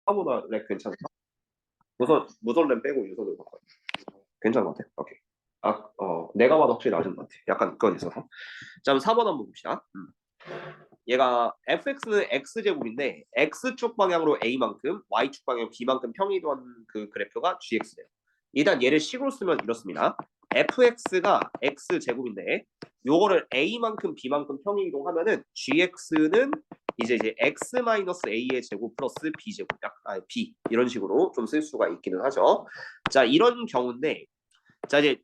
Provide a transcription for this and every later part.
4보다 랩 괜찮다. 무선 램 빼고 유선으로 바꿔요. 괜찮은 것 같아. 오케이. 내가 봐도 확실히 낮은 것 같아. 약간 그건 있어서. 자, 그럼 4번 한번 봅시다. 얘가 fx는 x제곱인데 x축 방향으로 a만큼 y축 방향 b만큼 평이동한 그 그래프가 gx래요. 일단 얘를 식으로 쓰면 이렇습니다. fx가 x제곱인데 요거를 a만큼 b만큼 평이동하면은 gx는 이제 x-a의 제곱 플러스 b제곱 b 이런 식으로 좀 쓸 수가 있기는 하죠. 자, 이런 경우인데 자 이제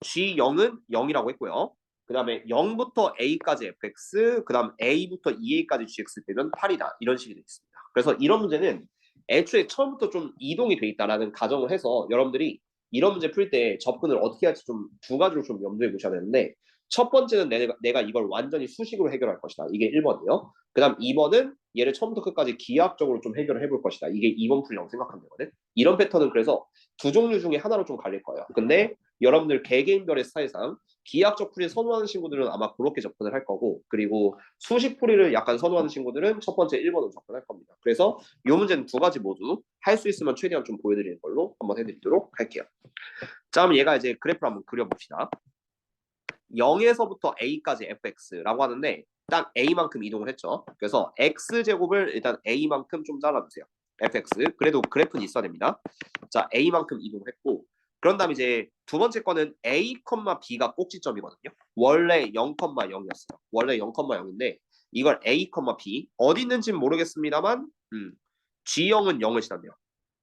G0은 0이라고 했고요. 그 다음에 0부터 A까지 fx, 그 다음 A부터 2A까지 gx 되면 8이다. 이런 식이 되어 있습니다. 그래서 이런 문제는 애초에 처음부터 좀 이동이 돼 있다라는 가정을 해서 여러분들이 이런 문제 풀 때 접근을 어떻게 할지 좀 두 가지로 좀 염두에 두셔야 되는데 첫 번째는 내가 이걸 완전히 수식으로 해결할 것이다. 이게 1번이요. 그 다음 2번은 얘를 처음부터 끝까지 기하학적으로 좀 해결을 해볼 것이다. 이게 2번 풀이라고 생각하면 되거든. 이런 패턴은 그래서 두 종류 중에 하나로 좀 갈릴 거예요. 근데 여러분들 개개인별의 스타일상 기하학적 풀이 선호하는 친구들은 아마 그렇게 접근을 할 거고 그리고 수식 풀이를 약간 선호하는 친구들은 첫 번째 1번으로 접근할 겁니다. 그래서 이 문제는 두 가지 모두 할 수 있으면 최대한 좀 보여드리는 걸로 한번 해드리도록 할게요. 자, 그럼 얘가 이제 그래프를 한번 그려봅시다. 0에서부터 a까지 fx라고 하는데 딱 a만큼 이동을 했죠. 그래서 x제곱을 일단 a만큼 좀 잘라주세요. fx. 그래도 그래프는 있어야 됩니다. 자, a만큼 이동했고 그런 다음에 이제 두 번째 거는 a, b가 꼭지점이거든요. 원래 0,0이었어요. 원래 0,0인데 이걸 a, b 어디 있는지는 모르겠습니다만 g0은 0을 지났네요.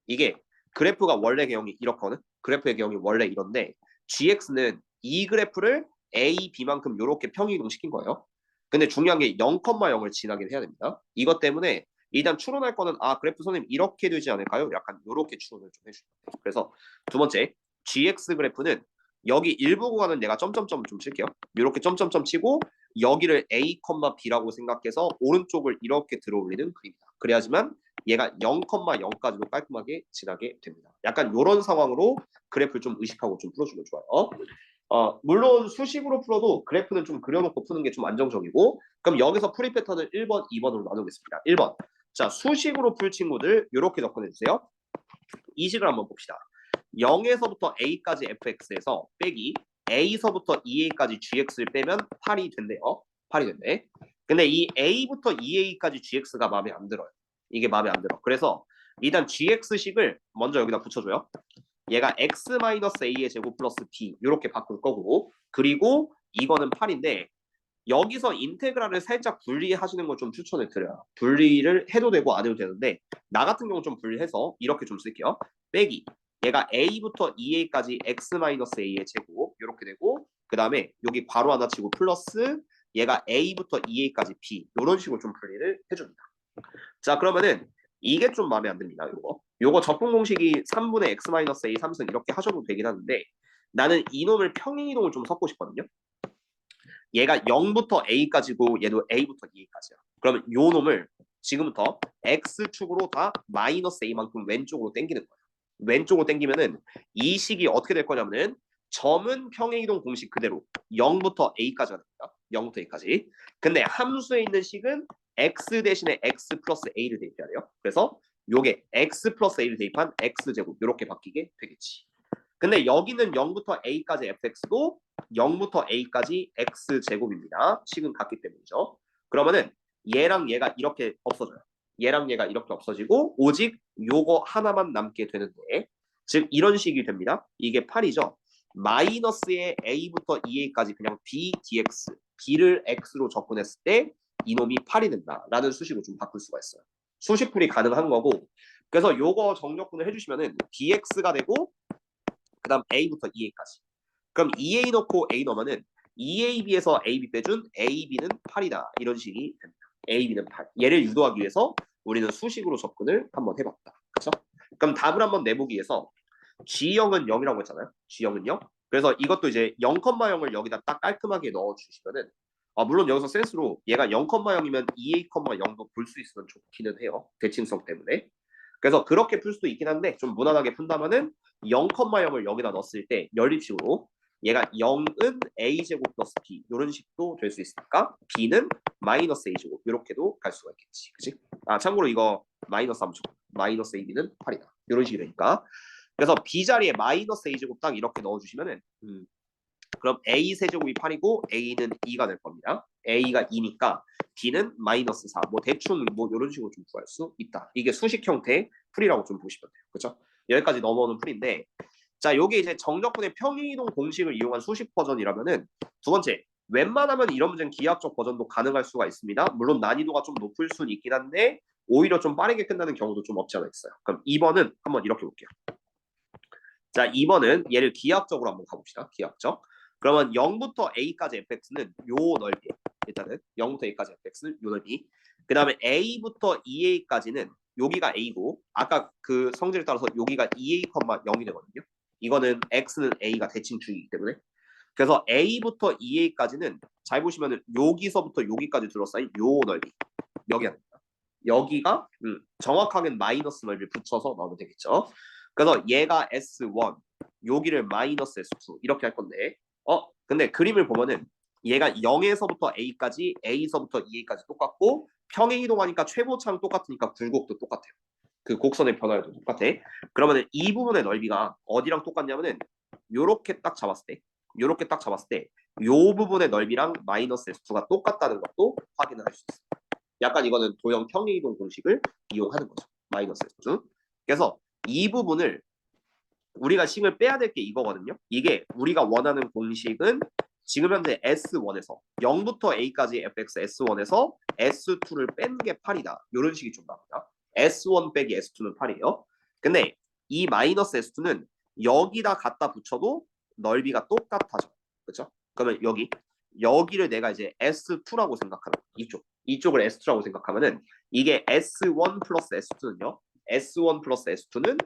이게 그래프가 원래 개형이 이렇거든. 그래프의 개형이 원래 이런데 gx는 이 그래프를 a, b만큼 이렇게 평이동 시킨 거예요. 근데 중요한 게 0,0을 지나긴 해야 됩니다. 이것 때문에 일단 추론할 거는 그래프 선생님 이렇게 되지 않을까요? 약간 이렇게 추론을 좀 해주세요. 그래서 두 번째 gx 그래프는 여기 일부 구간은 내가 점점점 좀 칠게요. 이렇게 점점점 치고 여기를 a, b라고 생각해서 오른쪽을 이렇게 들어올리는 그림이다. 그래야지만 얘가 0,0까지도 깔끔하게 지나게 됩니다. 약간 이런 상황으로 그래프를 좀 의식하고 좀 풀어주면 좋아요. 물론 수식으로 풀어도 그래프는 좀 그려놓고 푸는 게 좀 안정적이고 그럼 여기서 풀이 패턴을 1번, 2번으로 나누겠습니다. 1번. 자, 수식으로 풀 친구들 이렇게 접근해주세요. 이 식을 한번 봅시다. 0에서부터 a까지 fx에서 빼기 a서부터 2a까지 gx를 빼면 8이 된대요. 8이 된대. 근데 이 a부터 2a까지 gx가 마음에 안 들어요. 이게 마음에 안 들어. 그래서 일단 gx식을 먼저 여기다 붙여줘요. 얘가 x-a의 제곱 플러스 b 이렇게 바꿀 거고 그리고 이거는 8인데 여기서 인테그랄을 살짝 분리하시는 걸 좀 추천을 드려요. 분리를 해도 되고 안 해도 되는데 나 같은 경우 좀 분리해서 이렇게 좀 쓸게요. 빼기 얘가 a부터 2a까지 x-a의 제곱 이렇게 되고 그 다음에 여기 괄호 하나 치고 플러스 얘가 a부터 2a까지 b 이런 식으로 좀 분리를 해줍니다. 자, 그러면은 이게 좀 마음에 안 듭니다. 요거 적분 공식이 3분의 x-a 3승 이렇게 하셔도 되긴 하는데 나는 이놈을 평행이동을 좀 섞고 싶거든요. 얘가 0부터 a까지고 얘도 a부터 2a까지야. 그러면 요 놈을 지금부터 x축으로 다 마이너스 a만큼 왼쪽으로 당기는 거예요. 왼쪽으로 당기면은 이 식이 어떻게 될 거냐면은 점은 평행이동 공식 그대로 0부터 a까지가 됩니다. 0부터 a까지. 근데 함수에 있는 식은 x 대신에 x 플러스 a를 대입해야 돼요. 그래서 요게 x 플러스 a를 대입한 x제곱 이렇게 바뀌게 되겠지. 근데 여기는 0부터 a까지 fx고 0부터 a까지 x제곱입니다. 식은 같기 때문이죠. 그러면은 얘랑 얘가 이렇게 없어져요. 얘랑 얘가 이렇게 없어지고 오직 요거 하나만 남게 되는데 즉 이런 식이 됩니다. 이게 8이죠. 마이너스의 a부터 2a까지 그냥 b dx b를 x로 접근했을 때 이놈이 8이 된다라는 수식으로 좀 바꿀 수가 있어요. 수식풀이 가능한 거고 그래서 요거 정적분을 해주시면은 dx가 되고 그 다음 a부터 2a까지. 그럼 2a 넣고 a 넣으면은 2ab에서 ab 빼준 ab는 8이다. 이런 식이 됩니다. ab는 8. 얘를 유도하기 위해서 우리는 수식으로 접근을 한번 해봤다. 그렇죠? 그럼 답을 한번 내보기 위해서 G0은 0이라고 했잖아요. G0은 0. 그래서 이것도 이제 0,0을 여기다 딱 깔끔하게 넣어주시면은 물론 여기서 센스로 얘가 0,0이면 2a,0도 볼 수 있으면 좋기는 해요. 대칭성 때문에. 그래서 그렇게 풀 수도 있긴 한데 좀 무난하게 푼다면은 0,0을 여기다 넣었을 때 연립식으로 얘가 0은 a제곱 플러스 b 이런 식도 될 수 있으니까 b는 마이너스 a제곱 이렇게도 갈 수가 있겠지. 그치? 아 참고로 이거 마이너스 3초 마이너스 ab는 8이다. 이런 식이 되니까 그래서 b 자리에 마이너스 a제곱 딱 이렇게 넣어주시면은 그럼 a 세제곱이 8이고 a는 2가 될 겁니다. a가 2니까 b는 마이너스 4. 뭐 대충 뭐 이런 식으로 좀 구할 수 있다. 이게 수식 형태의 풀이라고 좀 보시면 돼요. 그렇죠? 여기까지 넘어오는 풀인데 자, 요게 이제 정적분의 평행이동 공식을 이용한 수식 버전이라면은 두 번째, 웬만하면 이런 문제는 기하학적 버전도 가능할 수가 있습니다. 물론 난이도가 좀 높을 수는 있긴 한데 오히려 좀 빠르게 끝나는 경우도 좀 없지 않아 있어요. 그럼 2번은 한번 이렇게 볼게요. 자, 2번은 얘를 기하학적으로 한번 가봅시다. 기하학적. 그러면 0부터 a까지 fx는 요 넓이. 일단은 0부터 a까지 fx는 요 넓이. 그 다음에 a부터 2a까지는 여기가 a고 아까 그 성질에 따라서 여기가 2a, 0이 되거든요. 이거는 x는 a가 대칭축이기 때문에 그래서 a부터 2a까지는 잘 보시면은 여기서부터 여기까지 둘러싸인 요 넓이 여기가 됩니다. 여기가 정확하게는 마이너스 넓이 붙여서 넣으면 되겠죠. 그래서 얘가 S1 여기를 마이너스 S2 이렇게 할 건데 근데 그림을 보면은 얘가 0에서부터 A까지 A서부터 2A까지 똑같고 평행 이동하니까 최고차는 똑같으니까 굴곡도 똑같아요. 그 곡선의 변화도 똑같아. 그러면은 이 부분의 넓이가 어디랑 똑같냐면은 요렇게 딱 잡았을 때 요렇게 딱 잡았을 때 요 부분의 넓이랑 마이너스 S2가 똑같다는 것도 확인을 할 수 있어요. 약간 이거는 도형 평행이동 공식을 이용하는 거죠. 마이너스 S2. 그래서 이 부분을 우리가 식을 빼야 될 게 이거거든요. 이게 우리가 원하는 공식은 지금 현재 S1에서 0부터 A까지 fx S1에서 S2를 뺀 게 8이다. 이런 식이 좀 나옵니다. S1 빼기 S2는 8이에요. 근데 이 마이너스 S2는 여기다 갖다 붙여도 넓이가 똑같아져. 그렇죠? 그러면 여기를 내가 이제 S2라고 생각하는 이쪽을 S2라고 생각하면은 이게 S1 플러스 S2는요. S1 플러스 S2는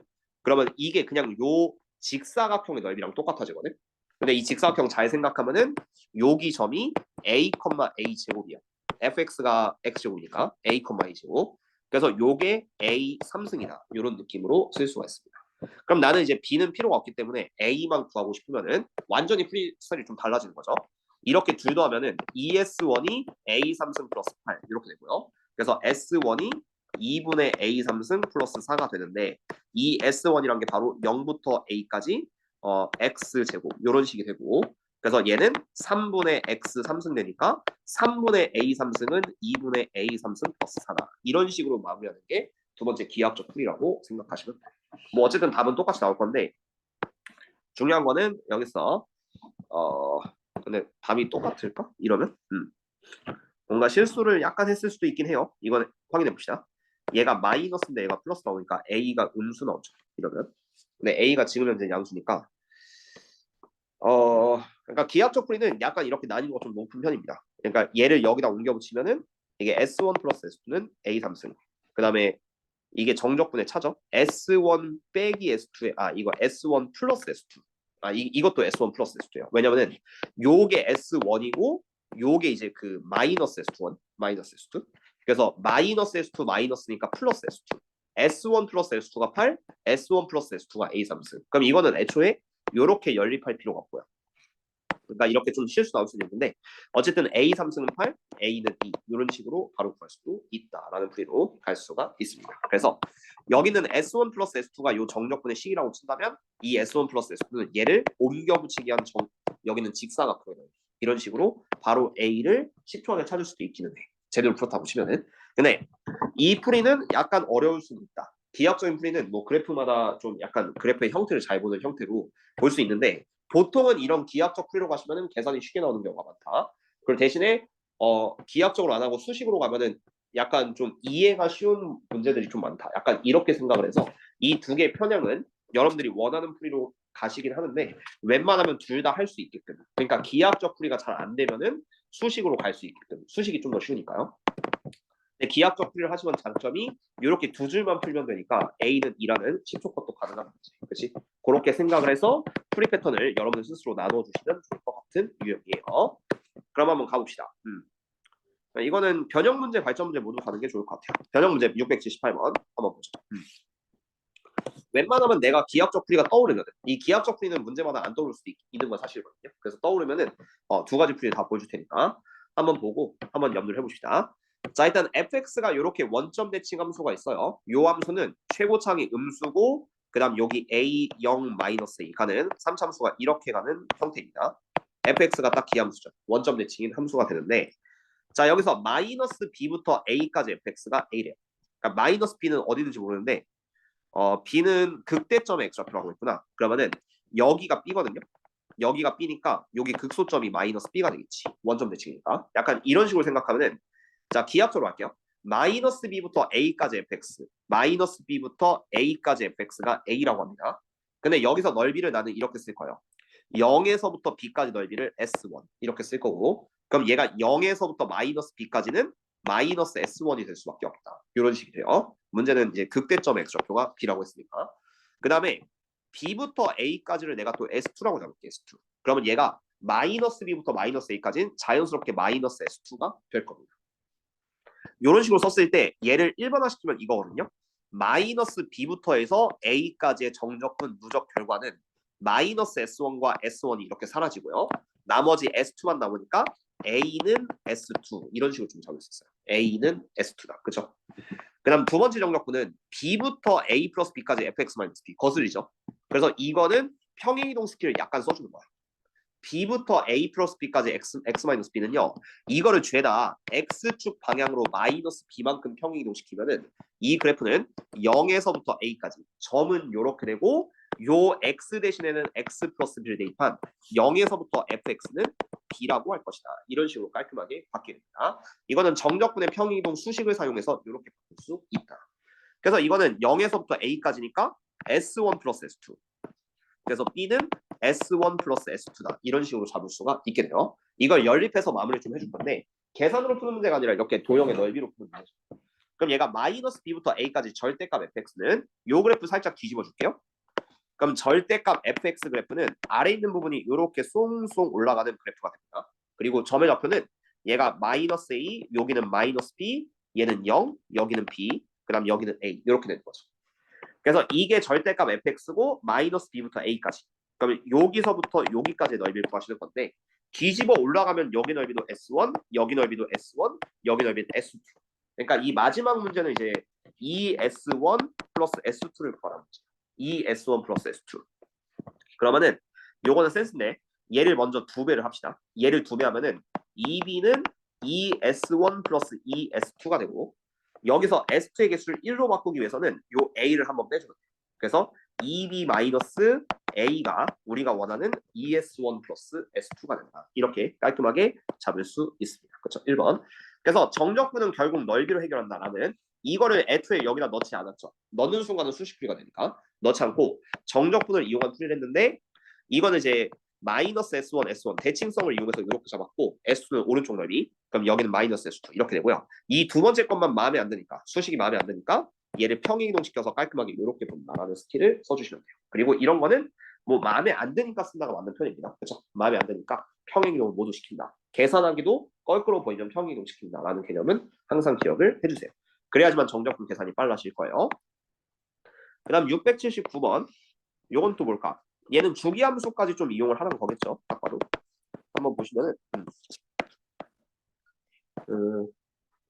그러면 이게 그냥 요 직사각형의 넓이랑 똑같아지거든. 근데 이 직사각형 잘 생각하면은 여기 점이 a, a 제곱이야. fx가 x 제곱이니까 a, a 제곱. 그래서 요게 a 3승이다. 이런 느낌으로 쓸 수가 있습니다. 그럼 나는 이제 b는 필요가 없기 때문에 a만 구하고 싶으면은 완전히 프리 스타일이 좀 달라지는 거죠. 이렇게 둘 더하면은 ES1이 a 3승 플러스 8 이렇게 되고요. 그래서 S1이 2분의 a 3승 플러스 4가 되는데 이 S1이란 게 바로 0부터 a까지 x 제곱 이런 식이 되고 그래서 얘는 3분의 x 3승 되니까 3분의 a 3승은 2분의 a 3승 플러스 4다. 이런 식으로 마무리하는 게 두 번째 기하학적 풀이라고 생각하시면 돼요. 뭐 어쨌든 답은 똑같이 나올 건데 중요한 거는 여기서 근데 답이 똑같을까? 이러면 뭔가 실수를 약간 했을 수도 있긴 해요. 이건 확인해 봅시다. 얘가 마이너스인데 얘가 플러스 나오니까 a가 음수 나오죠. 이러면 근데 a가 지금 현재 양수니까 그러니까 기하학적 풀이는 약간 이렇게 난이도가 좀 높은 편입니다. 그러니까 얘를 여기다 옮겨 붙이면은 이게 S1 플러스 S2는 A 3승. 그다음에 이게 정적분의 차죠. S1 빼기 S2에 이거 S1 플러스 S2. 이것도 S1 플러스 S2예요. 왜냐면은 요게 S1이고 요게 이제 그 마이너스 S1 마이너스 S2. 그래서 마이너스 S2 마이너스니까 플러스 S2. S1 플러스 S2가 8, S1 플러스 S2가 A 3승. 그럼 이거는 애초에 요렇게 연립할 필요가 없고요. 그러니까 이렇게 좀 실수 나올 수는 있는데 어쨌든 A 3승은 8, A는 2 이런 식으로 바로 구할 수도 있다라는 풀이로 갈 수가 있습니다. 그래서 여기는 S1 플러스 S2가 요 정적분의 식이라고 친다면 이 S1 플러스 S2는 얘를 옮겨 붙이기 위한 여기는 직사각형이에요. 이런 식으로 바로 A를 10초 안에 찾을 수도 있기는 해. 제대로 풀었다고 치면은. 근데 이 풀이는 약간 어려울 수도 있다. 기하학적인 풀이는 뭐 그래프마다 좀 약간 그래프의 형태를 잘 보는 형태로 볼 수 있는데 보통은 이런 기하학적 풀이로 가시면은 계산이 쉽게 나오는 경우가 많다. 그리고 대신에 기하학적으로 안 하고 수식으로 가면은 약간 좀 이해가 쉬운 문제들이 좀 많다. 약간 이렇게 생각을 해서 이 두 개의 편향은 여러분들이 원하는 풀이로 가시긴 하는데 웬만하면 둘 다 할 수 있게끔. 그러니까 기하학적 풀이가 잘 안 되면은 수식으로 갈 수 있게끔. 수식이 좀 더 쉬우니까요. 근데 기하학적 풀이를 하시면 장점이 이렇게 두 줄만 풀면 되니까 A는 2라는 10초 컷도 가능한 문제. 그렇지? 그렇게 생각을 해서 풀이 패턴을 여러분 스스로 나눠주시면 좋을 것 같은 유형이에요. 그럼 한번 가봅시다. 이거는 변형 문제, 발전 문제 모두 가는 게 좋을 것 같아요. 변형 문제 678번 한번 보죠. 웬만하면 내가 기하학적 풀이가 떠오르거든. 이 기하학적 풀이는 문제마다 안 떠오를 수도 있는 건 사실이거든요. 그래서 떠오르면은 두 가지 풀이 다 보여줄 테니까 한번 보고 한번 염두를 해봅시다. 자, 일단 fx가 이렇게 원점 대칭 함수가 있어요. 이 함수는 최고창이 음수고 그다음 여기 a0 마이너스 a 가는 3참수가 이렇게 가는 형태입니다. fx가 딱 기함수죠. 원점 대칭인 함수가 되는데 자 여기서 마이너스 b부터 a까지 fx가 a래요. 그러니까 마이너스 b는 어디든지 모르는데 b는 극대점에 x좌표라고 했구나. 그러면은 여기가 b거든요. 여기가 b니까 여기 극소점이 마이너스 b가 되겠지. 원점 대칭이니까. 약간 이런 식으로 생각하면은 자 기하학적으로 할게요. 마이너스 b부터 a까지 fx, 마이너스 b부터 a까지 fx가 a라고 합니다. 근데 여기서 넓이를 나는 이렇게 쓸 거예요. 0에서부터 b까지 넓이를 s1 이렇게 쓸 거고 그럼 얘가 0에서부터 마이너스 b까지는 마이너스 s1이 될 수밖에 없다. 이런 식이 돼요. 문제는 이제 극대점 x좌표가 b라고 했으니까. 그 다음에 b부터 a까지를 내가 또 s2라고 잡을게. s2. 그러면 얘가 마이너스 b부터 마이너스 a까지는 자연스럽게 마이너스 s2가 될 겁니다. 이런 식으로 썼을 때 얘를 1번화시키면 이거거든요. 마이너스 b부터 해서 a까지의 정적분 누적 결과는 마이너스 s1과 s1이 이렇게 사라지고요. 나머지 s2만 남으니까 a는 s2 이런 식으로 좀 적을 수 있어요. a는 s2다. 그렇죠? 그 다음 두 번째 정적분은 b부터 a 플러스 b까지 fx 마이너스 b 거슬리죠. 그래서 이거는 평행이동 스킬을 약간 써주는 거야. b부터 a 플러스 b까지 x 마이너스 b는요. 이거를 죄다 x축 방향으로 마이너스 b만큼 평행이동 시키면은 이 그래프는 0에서부터 a까지 점은 요렇게 되고 요 x 대신에는 x 플러스 b를 대입한 0에서부터 fx는 b라고 할 것이다. 이런 식으로 깔끔하게 바뀝니다. 이거는 정적분의 평행이동 수식을 사용해서 이렇게 바꿀 수 있다. 그래서 이거는 0에서부터 a까지니까 s1 플러스 s2 그래서 b는 S1 플러스 S2다. 이런 식으로 잡을 수가 있게 돼요. 이걸 연립해서 마무리 좀 해줄 건데 계산으로 푸는 문제가 아니라 이렇게 도형의 넓이로 푸는 문제죠. 그럼 얘가 마이너스 b부터 a까지 절대값 fx는 요 그래프 살짝 뒤집어 줄게요. 그럼 절대값 fx 그래프는 아래 있는 부분이 이렇게 쏭쏭 올라가는 그래프가 됩니다. 그리고 점의 좌표는 얘가 마이너스 a, 여기는 마이너스 b, 얘는 0, 여기는 b, 그 다음 여기는 a 이렇게 되는 거죠. 그래서 이게 절대값 fx고 마이너스 b부터 a까지. 그러면 여기서부터 여기까지 넓이를 구하시는 건데 뒤집어 올라가면 여기 넓이도 s1, 여기 넓이도 s1, 여기 넓이도 s2. 그러니까 이 마지막 문제는 이제 2s1 플러스 s2를 구하라는 문제. 2s1 플러스 s2. 그러면은 요거는 센스인데 얘를 먼저 2배를 합시다. 얘를 2배 하면은 2b는 2s1 플러스 2s2가 되고 여기서 S2의 개수를 1로 바꾸기 위해서는 요 A를 한번 빼주면 돼요. 그래서 2B 마이너스 A가 우리가 원하는 ES1 플러스 S2가 된다. 이렇게 깔끔하게 잡을 수 있습니다. 그렇죠? 1번. 그래서 정적분은 결국 넓이로 해결한다라는 이거를 애초에 여기다 넣지 않았죠. 넣는 순간은 수식풀이가 되니까 넣지 않고 정적분을 이용한 풀이를 했는데 이거는 이제 마이너스 S1, S1 대칭성을 이용해서 이렇게 잡았고 S2는 오른쪽 넓이 그럼 여기는 마이너스 S2 이렇게 되고요. 이 두 번째 것만 마음에 안 드니까 수식이 마음에 안 드니까 얘를 평행이동시켜서 깔끔하게 이렇게 본다라는 스킬을 써주시면 돼요. 그리고 이런 거는 뭐 마음에 안 드니까 쓴다가 맞는 편입니다. 그렇죠? 마음에 안 드니까 평행이동을 모두 시킨다. 계산하기도 껄끄러워 보이면 평행이동 시킨다라는 개념은 항상 기억을 해주세요. 그래야지만 정적분 계산이 빨라질 거예요. 그 다음 679번 요건 또 뭘까? 얘는 주기함수까지 좀 이용을 하는 거겠죠. 딱 봐도. 한번 보시면은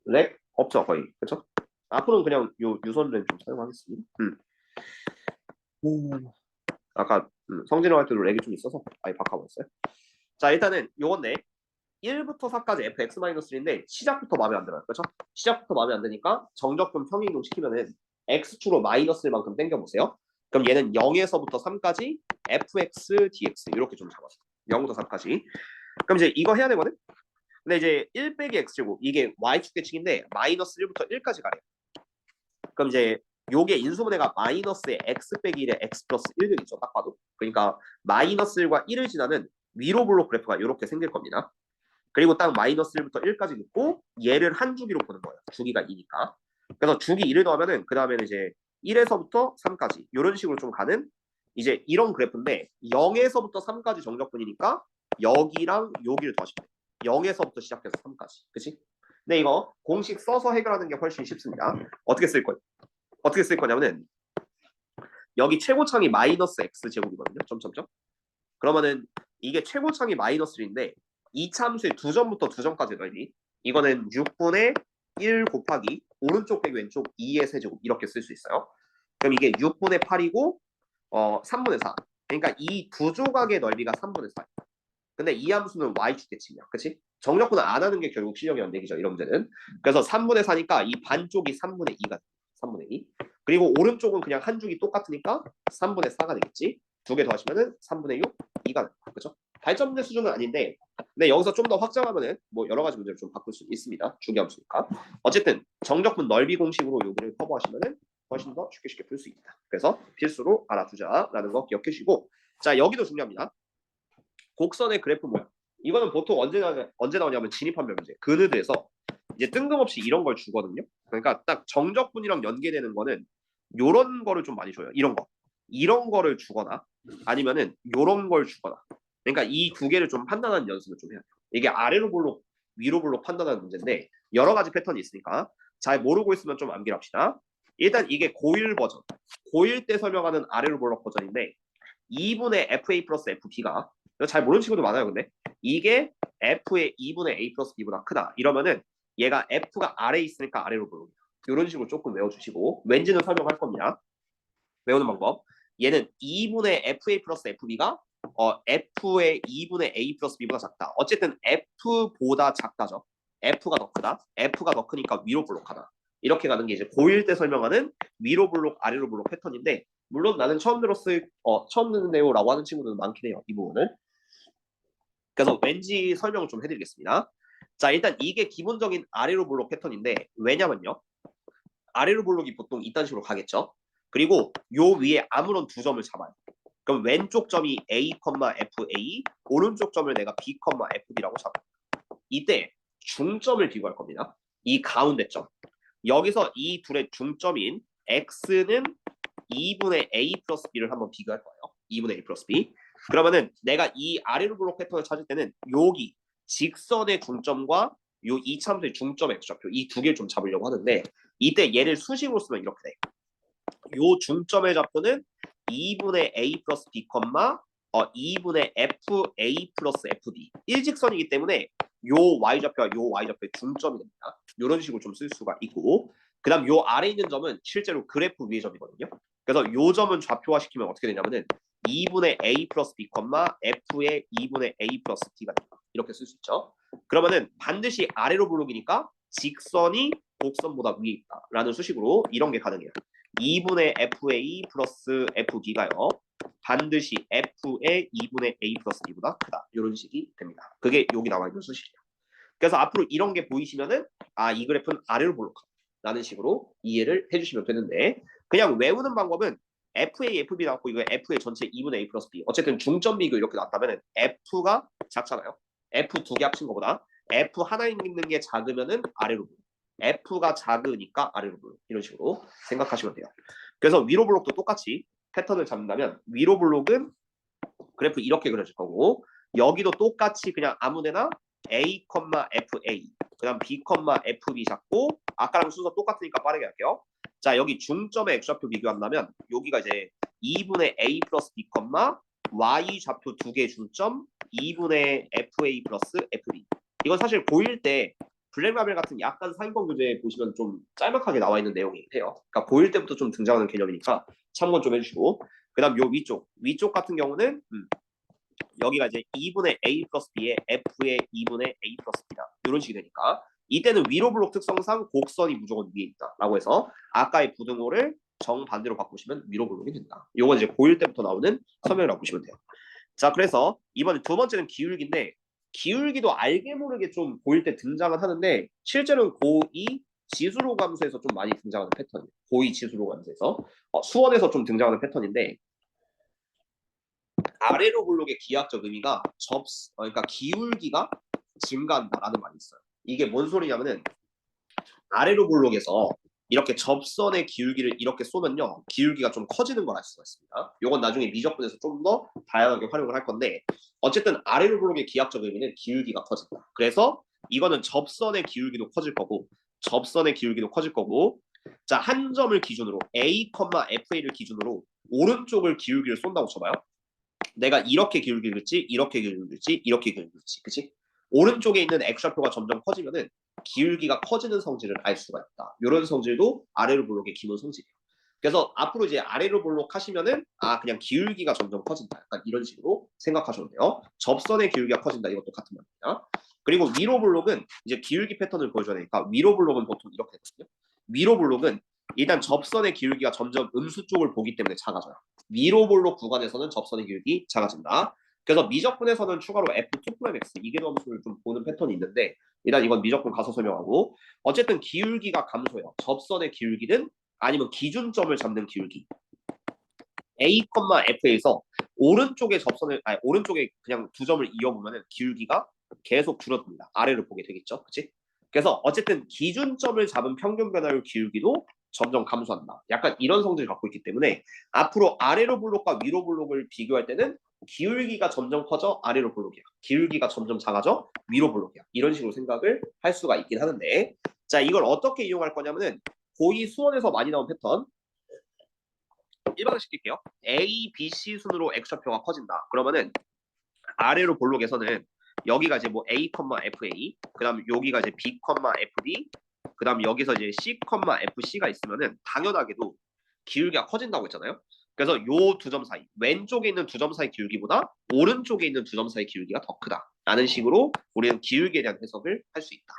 렉 없죠 거의. 그렇죠? 앞으로는 그냥 요 유선랜 좀 사용하겠습니다. 아까 성진호 할 때도 렉이 좀 있어서 아예 바꿔버렸어요. 자 일단은 요건데 1부터 4까지 fx-1인데 시작부터 마음에 안 들어요. 그렇죠? 시작부터 마음에 안 드니까 정적분 평행이동 시키면은 x축으로 마이너스를 만큼 당겨보세요. 그럼 얘는 0에서부터 3까지 fx dx 이렇게 좀 잡았어요. 0부터 3까지. 그럼 이제 이거 해야 되거든? 근데 이제 1 빼기 x제곱 이게 y축 대칭인데 마이너스 1부터 1까지 가래요. 그럼 이제 요게 인수분해가 마이너스의 x 빼기 1에 x 플러스 1 되겠죠. 딱 봐도. 그러니까 마이너스 1과 1을 지나는 위로 블록 그래프가 이렇게 생길 겁니다. 그리고 딱 마이너스 1부터 1까지 넣고 얘를 한 주기로 보는 거예요. 주기가 2니까. 그래서 주기 2를 더하면은 그 다음에는 이제 1에서부터 3까지 이런 식으로 좀 가는 이제 이런 그래프인데 0에서부터 3까지 정적분이니까 여기랑 여기를 더하시면 돼요. 0에서부터 시작해서 3까지. 그치? 근데 이거 공식 써서 해결하는 게 훨씬 쉽습니다. 어떻게 쓸 거냐면은 여기 최고창이 마이너스 x 제곱이거든요. 점점점. 그러면은 이게 최고창이 마이너스 1인데 이 참수의 두 점부터 두 점까지 넓이 이거는 6분의 1 곱하기 오른쪽 빼기 왼쪽 2의 세제곱 이렇게 쓸 수 있어요. 그럼 이게 6분의 8이고 3분의 4. 그러니까 이 두 조각의 넓이가 3분의 4. 근데 이 함수는 y축 대칭이야. 그치? 정적분을 안 하는 게 결국 실력의 연대기죠. 이런 문제는. 그래서 3분의 4니까 이 반쪽이 3분의 2가 3분의 2. 그리고 오른쪽은 그냥 한 줄이 똑같으니까 3분의 4가 되겠지. 두 개 더하시면은 3분의 6, 2가 된다. 그죠? 발전 문제 수준은 아닌데 근데 여기서 좀 더 확장하면은 뭐 여러 가지 문제를 좀 바꿀 수 있습니다. 중개함수니까. 어쨌든 정적분 넓이 공식으로 여기를 커버하시면은 훨씬 더 쉽게 풀 수 있다. 그래서 필수로 알아두자라는 거 기억해 주시고 자 여기도 중요합니다. 곡선의 그래프 모양. 이거는 보통 언제 나오냐면 진입한별 문제. 그느드에서 이제 뜬금없이 이런 걸 주거든요. 그러니까 딱 정적분이랑 연계되는 거는 요런 거를 좀 많이 줘요. 이런 거. 이런 거를 주거나 아니면은 요런 걸 주거나. 그러니까 이 두 개를 좀 판단하는 연습을 좀 해야 돼요. 이게 아래로 볼록, 위로 볼록 판단하는 문제인데 여러 가지 패턴이 있으니까 잘 모르고 있으면 좀 암기합시다. 일단 이게 고1 버전. 고1 때 설명하는 아래로 볼록 버전인데 2분의 FA 플러스 FB가 잘 모르는 친구도 많아요. 근데 이게 F의 2분의 A 플러스 B보다 크다. 이러면은 얘가 F가 아래에 있으니까 아래로 볼록. 이런 식으로 조금 외워주시고 왠지는 설명할 겁니다. 외우는 방법. 얘는 2분의 FA 플러스 FB가 F의 2분의 A 플러스 B보다 작다. 어쨌든 F보다 작다죠. F가 더 크다. F가 더 크니까 위로 볼록하다. 이렇게 가는 게 이제 고1 때 설명하는 위로 볼록, 아래로 볼록 패턴인데 물론 나는 처음 듣는데요라고 하는 친구들은 많긴 해요. 이 부분을. 그래서 왠지 설명을 좀 해드리겠습니다. 자 일단 이게 기본적인 아래로 볼록 패턴인데 왜냐면요. 아래로 볼록이 보통 이딴 식으로 가겠죠. 그리고 요 위에 아무런 두 점을 잡아요. 그럼 왼쪽 점이 A, FA, 오른쪽 점을 내가 B, FB라고 잡아요. 이때 중점을 비교할 겁니다. 이 가운데 점. 여기서 이 둘의 중점인 X는 2분의 A 플러스 B를 한번 비교할 거예요. 2분의 A 플러스 B. 그러면은 내가 이 아래로 볼록 패턴을 찾을 때는 여기 직선의 중점과 요 이참수의 중점 X좌표 이 두 개를 좀 잡으려고 하는데 이때 얘를 수식으로 쓰면 이렇게 돼. 요 중점의 좌표는 2분의 A 플러스 B, 2분의 FA 플러스 FB. 일직선이기 때문에 요 Y좌표와 요 Y좌표의 중점이 됩니다. 이런 식으로 좀 쓸 수가 있고 그 다음 요 아래 있는 점은 실제로 그래프 위의 점이거든요. 그래서 요 점은 좌표화시키면 어떻게 되냐면은 2분의 A 플러스 B, F의 2분의 A 플러스 T가 됩니다. 이렇게 쓸 수 있죠. 그러면은 반드시 아래로 볼록이니까 직선이 곡선보다 위에 있다라는 수식으로 이런 게 가능해요. 2분의 FA 플러스 FB가요. 반드시 F의 2분의 A 플러스 B보다 크다. 이런 식이 됩니다. 그게 여기 나와 있는 수식이에요. 그래서 앞으로 이런 게 보이시면은 이 그래프는 아래로 볼록하다라는 식으로 이해를 해주시면 되는데 그냥 외우는 방법은 FA, FB 나왔고 이거 F의 전체 2분의 A 플러스 B. 어쨌든 중점 비교 이렇게 나왔다면 F가 작잖아요. F 두 개 합친 것보다 F 하나 있는 게 작으면은 아래로 볼록. F가 작으니까 아래로 볼록. 이런 식으로 생각하시면 돼요. 그래서 위로 볼록도 똑같이 패턴을 잡는다면 위로 볼록은 그래프 이렇게 그려질 거고 여기도 똑같이 그냥 아무데나 A, FA 그 다음 B, FB 잡고 아까랑 순서 똑같으니까 빠르게 할게요. 자 여기 중점의 X좌표 비교한다면 여기가 이제 2분의 A 플러스 B, Y 좌표 두 개의 중점 2분의 FA 플러스 FB. 이건 사실 고1 때 블랙라벨 같은 약간 상위권 교재 보시면 좀 짤막하게 나와 있는 내용이긴 해요. 그러니까 고1 때부터 좀 등장하는 개념이니까 참고 좀 해주시고 그 다음 요 위쪽 같은 경우는 여기가 이제 2분의 A 플러스 B에 F의 2분의 A 플러스 B다. 이런 식이 되니까 이때는 위로 블록 특성상 곡선이 무조건 위에 있다라고 해서 아까의 부등호를 정반대로 바꾸시면 위로 블록이 된다. 요건 이제 고1 때부터 나오는 설명이라고 보시면 돼요. 자 그래서 이번에 두 번째는 기울기인데 기울기도 알게 모르게 좀 고1 때 등장은 하는데 실제로는 고2 지수로 감수에서 좀 많이 등장하는 패턴이에요. 고2 지수로 감수에서 수원에서 좀 등장하는 패턴인데 아래로 볼록의 기하학적 의미가 그러니까 기울기가 증가한다라는 말이 있어요. 이게 뭔 소리냐면은 아래로 볼록에서 이렇게 접선의 기울기를 이렇게 쏘면요 기울기가 좀 커지는 걸 알 수가 있습니다. 이건 나중에 미적분에서 좀 더 다양하게 활용을 할 건데 어쨌든 아래로 볼록의 기하학적 의미는 기울기가 커진다. 그래서 이거는 접선의 기울기도 커질 거고 접선의 기울기도 커질 거고 자 한 점을 기준으로 A, FA를 기준으로 오른쪽을 기울기를 쏜다고 쳐봐요. 내가 이렇게 기울기를 지 이렇게 기울기를 지 이렇게 기울기를 지 그치? 오른쪽에 있는 X좌표가 점점 커지면은 기울기가 커지는 성질을 알 수가 있다. 이런 성질도 아래로 볼록의 기본 성질이에요. 그래서 앞으로 이제 아래로 볼록 하시면은 그냥 기울기가 점점 커진다. 약간 이런 식으로 생각하셔도 돼요. 접선의 기울기가 커진다. 이것도 같은 말입니다. 그리고 위로 볼록은 이제 기울기 패턴을 보여줘야 되니까 위로 볼록은 보통 이렇게 되거든요. 위로 볼록은 일단 접선의 기울기가 점점 음수 쪽을 보기 때문에 작아져요. 위로 볼록 구간에서는 접선의 기울기 작아진다. 그래서 미적분에서는 추가로 F2'X 이계도함수를 좀 보는 패턴이 있는데 일단 이건 미적분 가서 설명하고 어쨌든 기울기가 감소해요. 접선의 기울기는 아니면 기준점을 잡는 기울기 A, F에서 오른쪽에 접선을 오른쪽에 그냥 두 점을 이어보면은 기울기가 계속 줄어듭니다. 아래로 보게 되겠죠, 그렇지? 그래서 어쨌든 기준점을 잡은 평균 변화율 기울기도 점점 감소한다. 약간 이런 성질을 갖고 있기 때문에 앞으로 아래로 볼록과 위로 볼록을 비교할 때는 기울기가 점점 커져 아래로 볼록이야. 기울기가 점점 작아져 위로 볼록이야. 이런 식으로 생각을 할 수가 있긴 하는데 자 이걸 어떻게 이용할 거냐면은 고의 수원에서 많이 나온 패턴 1번을 시킬게요. A, B, C 순으로 X좌표가 커진다. 그러면은 아래로 볼록에서는 여기가 이제 뭐 A, FA, 그다음 여기가 이제 B, FB, 그다음 여기서 이제 C, FC가 있으면은 당연하게도 기울기가 커진다고 했잖아요. 그래서 요 두 점 사이, 왼쪽에 있는 두 점 사이 기울기보다 오른쪽에 있는 두 점 사이 기울기가 더 크다. 라는 식으로 우리는 기울기에 대한 해석을 할 수 있다.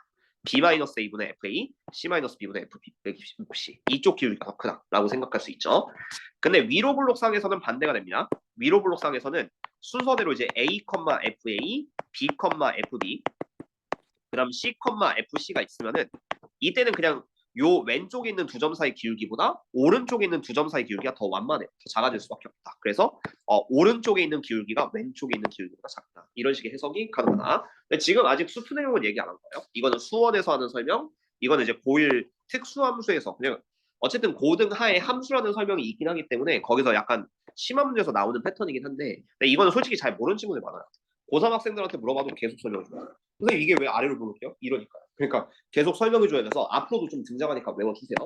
B-A분의 FA, C-B분의 FC. 이쪽 기울기가 더 크다라고 생각할 수 있죠. 근데 위로 블록상에서는 반대가 됩니다. 위로 블록상에서는 순서대로 이제 A, FA, B, FB, 그다음 C, FC가 있으면은 이때는 그냥 요 왼쪽에 있는 두 점 사이 기울기보다 오른쪽에 있는 두 점 사이 기울기가 더 완만해, 더 작아질 수밖에 없다. 그래서 오른쪽에 있는 기울기가 왼쪽에 있는 기울기보다 작다. 이런 식의 해석이 가능하다. 근데 지금 아직 수투 내용은 얘기 안 한 거예요. 이거는 수원에서 하는 설명, 이거는 이제 고1 특수함수에서 그냥 어쨌든 고등 하에 함수라는 설명이 있긴 하기 때문에 거기서 약간 심한 문제에서 나오는 패턴이긴 한데 근데 이거는 솔직히 잘 모르는 친구들이 많아요. 고3 학생들한테 물어봐도 계속 설명해줘요. 선생님 이게 왜 아래로 볼게요? 이러니까요. 그러니까 계속 설명해줘야 돼서 앞으로도 좀 등장하니까 외워주세요.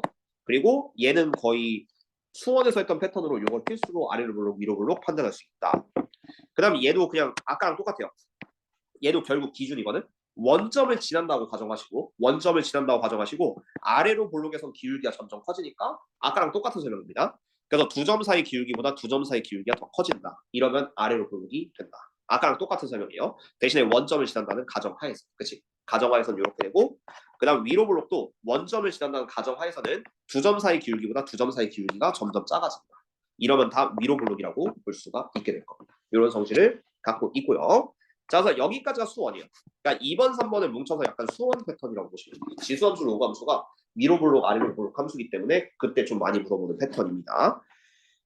그리고 얘는 거의 수원에서 했던 패턴으로 이걸 필수로 아래로 볼록 위로 볼록 판단할 수 있다. 그 다음 얘도 그냥 아까랑 똑같아요. 얘도 결국 기준이거든. 원점을 지난다고 가정하시고 아래로 볼록에선 기울기가 점점 커지니까 아까랑 똑같은 설명입니다. 그래서 두 점 사이 기울기보다 두 점 사이 기울기가 더 커진다. 이러면 아래로 볼록이 된다. 아까랑 똑같은 설명이에요. 대신에 원점을 지난다는 가정하에서, 그치? 가정하에서는 이렇게 되고, 그다음 위로 볼록도 원점을 지난다는 가정하에서는 두 점 사이 기울기보다 두 점 사이 기울기가 점점 작아진다. 이러면 다 위로 볼록이라고 볼 수가 있게 될 겁니다. 이런 성질을 갖고 있고요. 자, 그래서 여기까지가 수원이에요. 그러니까 2번, 3번을 뭉쳐서 약간 수원 패턴이라고 보시면 돼요. 지수함수, 로그함수가 위로 볼록, 아래로 볼록 함수기 때문에 그때 좀 많이 물어보는 패턴입니다.